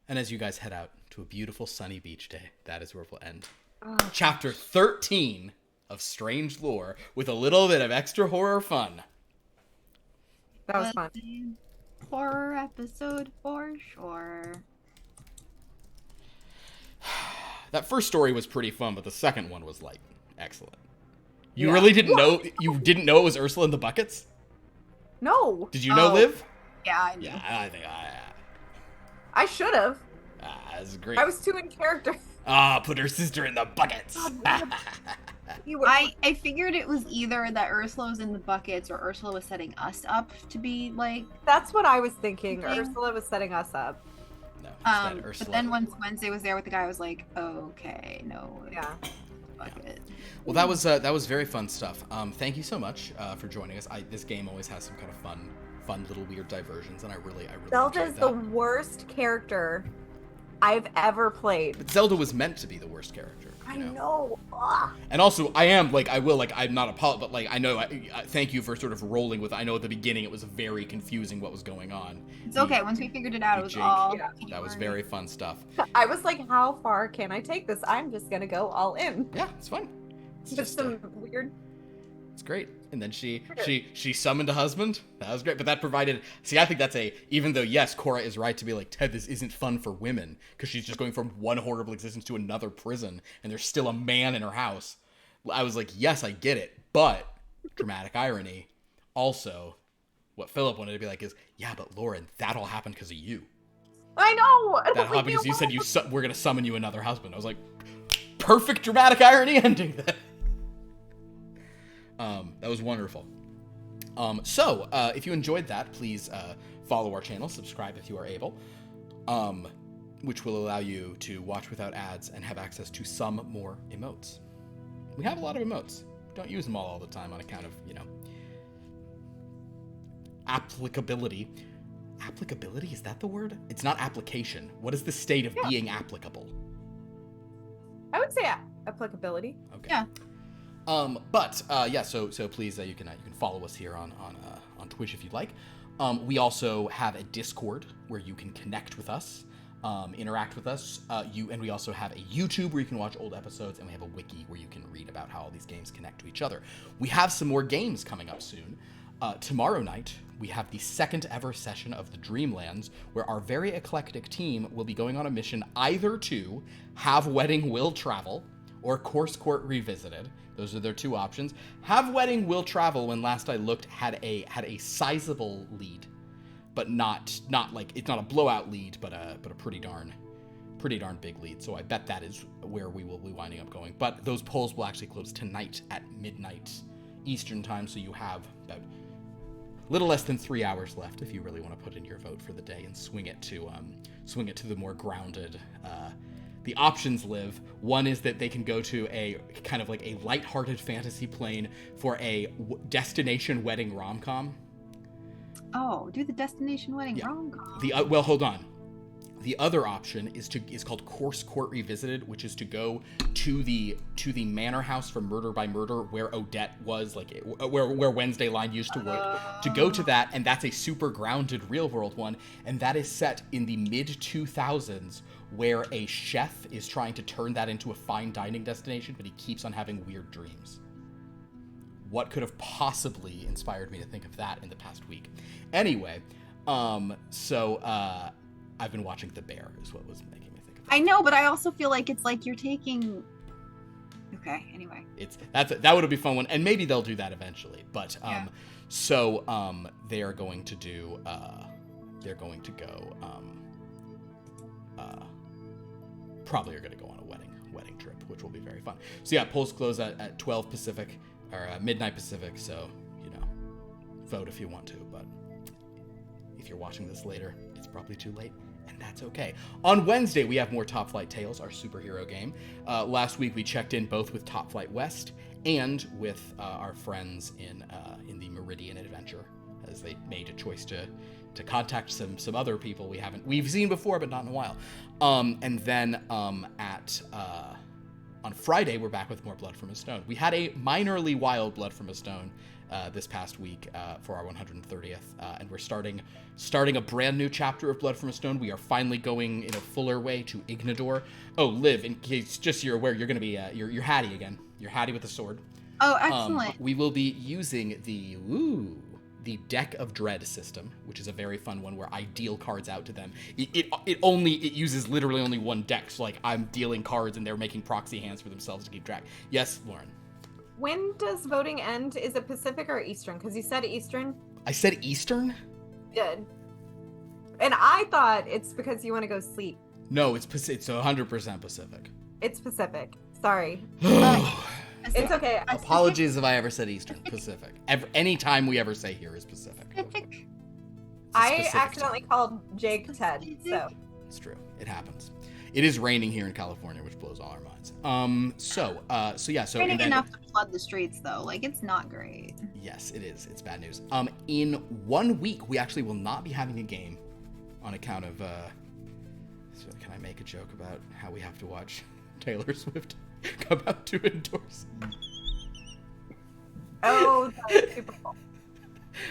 And as you guys head out to a beautiful sunny beach day, that is where we'll end. Chapter 13 of Strange Lore with a little bit of extra horror fun. That was fun. Horror episode for sure. That first story was pretty fun, but the second one was like excellent. You really didn't know? You didn't know it was Ursula in the buckets? No. Did you know, Liv? Yeah, I knew. Yeah, I think I should have. that's great. I was too in character. Put her sister in the buckets. You were... I figured it was either that Ursula was in the buckets or Ursula was setting us up to be like. That's what I was thinking. Okay. Ursula was setting us up. No, instead Ursula. But then once Wednesday was there with the guy, I was like, okay, no. Yeah. Bucket. Well, that was very fun stuff. Thank you so much for joining us. This game always has some kind of fun little weird diversions, and I really Zelda enjoyed is that. the worst character I've ever played. But Zelda was meant to be the worst character. I know. Ugh. And also, I'm not but I know, thank you for sort of rolling with, I know at the beginning it was very confusing what was going on. It's okay. Once we figured it out, it was Jake. all. Yeah. That was very fun stuff. I was like, how far can I take this? I'm just gonna go all in. Yeah, it's fun. It's Just just, some weird. it's great. And then she summoned a husband. That was great. But that provided, I think that's even though, yes, Cora is right to be like, Ted, this isn't fun for women, because she's just going from one horrible existence to another prison, and there's still a man in her house. I was like, yes, I get it. But, dramatic irony, also, what Philip wanted to be like is, yeah, but Lauren, that all happened because of you. I know. That all happened because you said we're going to summon you another husband. I was like, perfect dramatic irony ending then. That was wonderful. So, if you enjoyed that, please follow our channel, subscribe if you are able, which will allow you to watch without ads and have access to some more emotes. We have a lot of emotes. Don't use them all the time on account of, applicability. Applicability? Is that the word? It's not application. What is the state of being applicable? I would say applicability. Okay. Yeah. So please, you can follow us here on Twitch if you'd like. We also have a Discord where you can connect with us, interact with us. And we also have a YouTube where you can watch old episodes, and we have a wiki where you can read about how all these games connect to each other. We have some more games coming up soon. Tomorrow night, we have the second ever session of the Dreamlands, where our very eclectic team will be going on a mission either to Have Wedding Will Travel or Course Court Revisited. Those are their two options. Have Wedding Will Travel, when last I looked, had a sizable lead, but not like, it's not a blowout lead, but a pretty darn big lead. So I bet that is where we will be winding up going. But those polls will actually close tonight at midnight Eastern time, so you have about little less than 3 hours left if you really want to put in your vote for the day and swing it to the more grounded. The options live. One is that they can go to a kind of like a lighthearted fantasy plane for a destination wedding rom-com. Oh, do the destination wedding rom-com. Well, hold on. The other option is called Course Court Revisited, which is to go to the manor house for Murder by Murder, where Odette was, like where Wednesday Line used to work. To go to that, and that's a super grounded real world one, and that is set in the mid 2000s, where a chef is trying to turn that into a fine dining destination, but he keeps on having weird dreams. What could have possibly inspired me to think of that in the past week? Anyway, I've been watching The Bear, is what was making me think of that. I know, but I also feel like it's like you're taking. Okay. Anyway. That would be a fun one, and maybe they'll do that eventually. But they are going to do. Probably are going to go on a wedding trip, which will be very fun. So yeah, polls close at 12 Pacific or midnight Pacific. So vote if you want to, but if you're watching this later, it's probably too late. And that's okay. On Wednesday, we have more Top Flight Tales, our superhero game. Last week, we checked in both with Top Flight West and with our friends in the Meridian Adventure, as they made a choice to contact some other people we've seen before, but not in a while. And then on Friday, we're back with more Blood from a Stone. We had a minorly wild Blood from a Stone this past week for our 130th, and we're starting a brand new chapter of Blood from a Stone. We are finally going in a fuller way to Ignador. Oh, Liv, in case just you're aware, you're going to be you're Hattie again. You're Hattie with a sword. Oh, excellent. We will be using the Deck of Dread system, which is a very fun one where I deal cards out to them. It uses literally only one deck, so like I'm dealing cards and they're making proxy hands for themselves to keep track. Yes, Lauren. When does voting end? Is it Pacific or Eastern? Because you said Eastern. I said Eastern? Good. And I thought it's because you want to go sleep. No, it's 100% Pacific. It's Pacific. Sorry. It's okay. Apologies if I ever said Eastern. Pacific. Any time we ever say here is Pacific. I accidentally called Jake Ted, so. It's true. It happens. It is raining here in California, which blows all our minds. So raining enough to flood the streets, though. Like, it's not great. Yes, it is. It's bad news. In 1 week, we actually will not be having a game on account of, so can I make a joke about how we have to watch Taylor Swift come out to endorse? Oh, that's Super Bowl.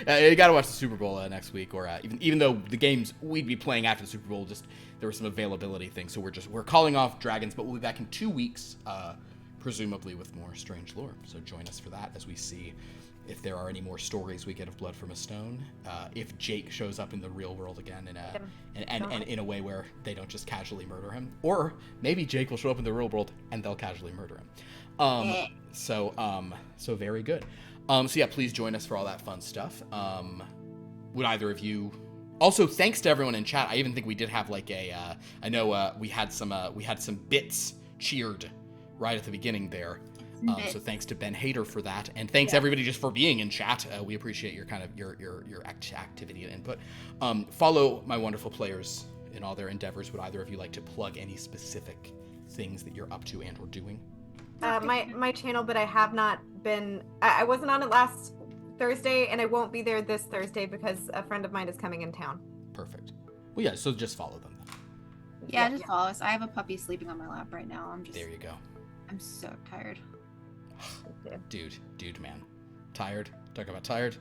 You got to watch the Super Bowl next week, or even though the games we'd be playing after the Super Bowl, just there were some availability things, so we're calling off Dragons, but we'll be back in 2 weeks, presumably with more Strange Lore. So join us for that as we see if there are any more stories we get of Blood from a Stone, if Jake shows up in the real world again and in a way where they don't just casually murder him, or maybe Jake will show up in the real world and they'll casually murder him. So very good. So yeah, please join us for all that fun stuff. Would either of you? Also, thanks to everyone in chat. I even think we did have like I know we had some bits cheered right at the beginning there. So thanks to Ben Hader for that, and thanks everybody just for being in chat. We appreciate your kind of your activity and input. Follow my wonderful players in all their endeavors. Would either of you like to plug any specific things that you're up to and or doing? My channel, but I have not been. I wasn't on it last Thursday, and I won't be there this Thursday because a friend of mine is coming in town. Perfect. Well, yeah. So just follow them then. Yeah, just follow us. I have a puppy sleeping on my lap right now. There you go. I'm so tired. Dude, man. Tired? Talk about tired?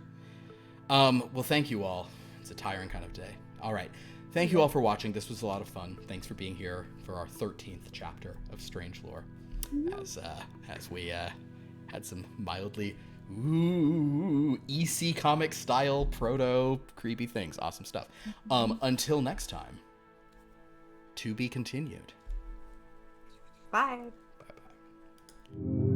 Well, thank you all. It's a tiring kind of day. All right. Thank you all for watching. This was a lot of fun. Thanks for being here for our 13th chapter of Strange Lore. As we had some mildly do EC comic style proto creepy things. Awesome stuff. Until next time, to be continued. Bye. Bye bye.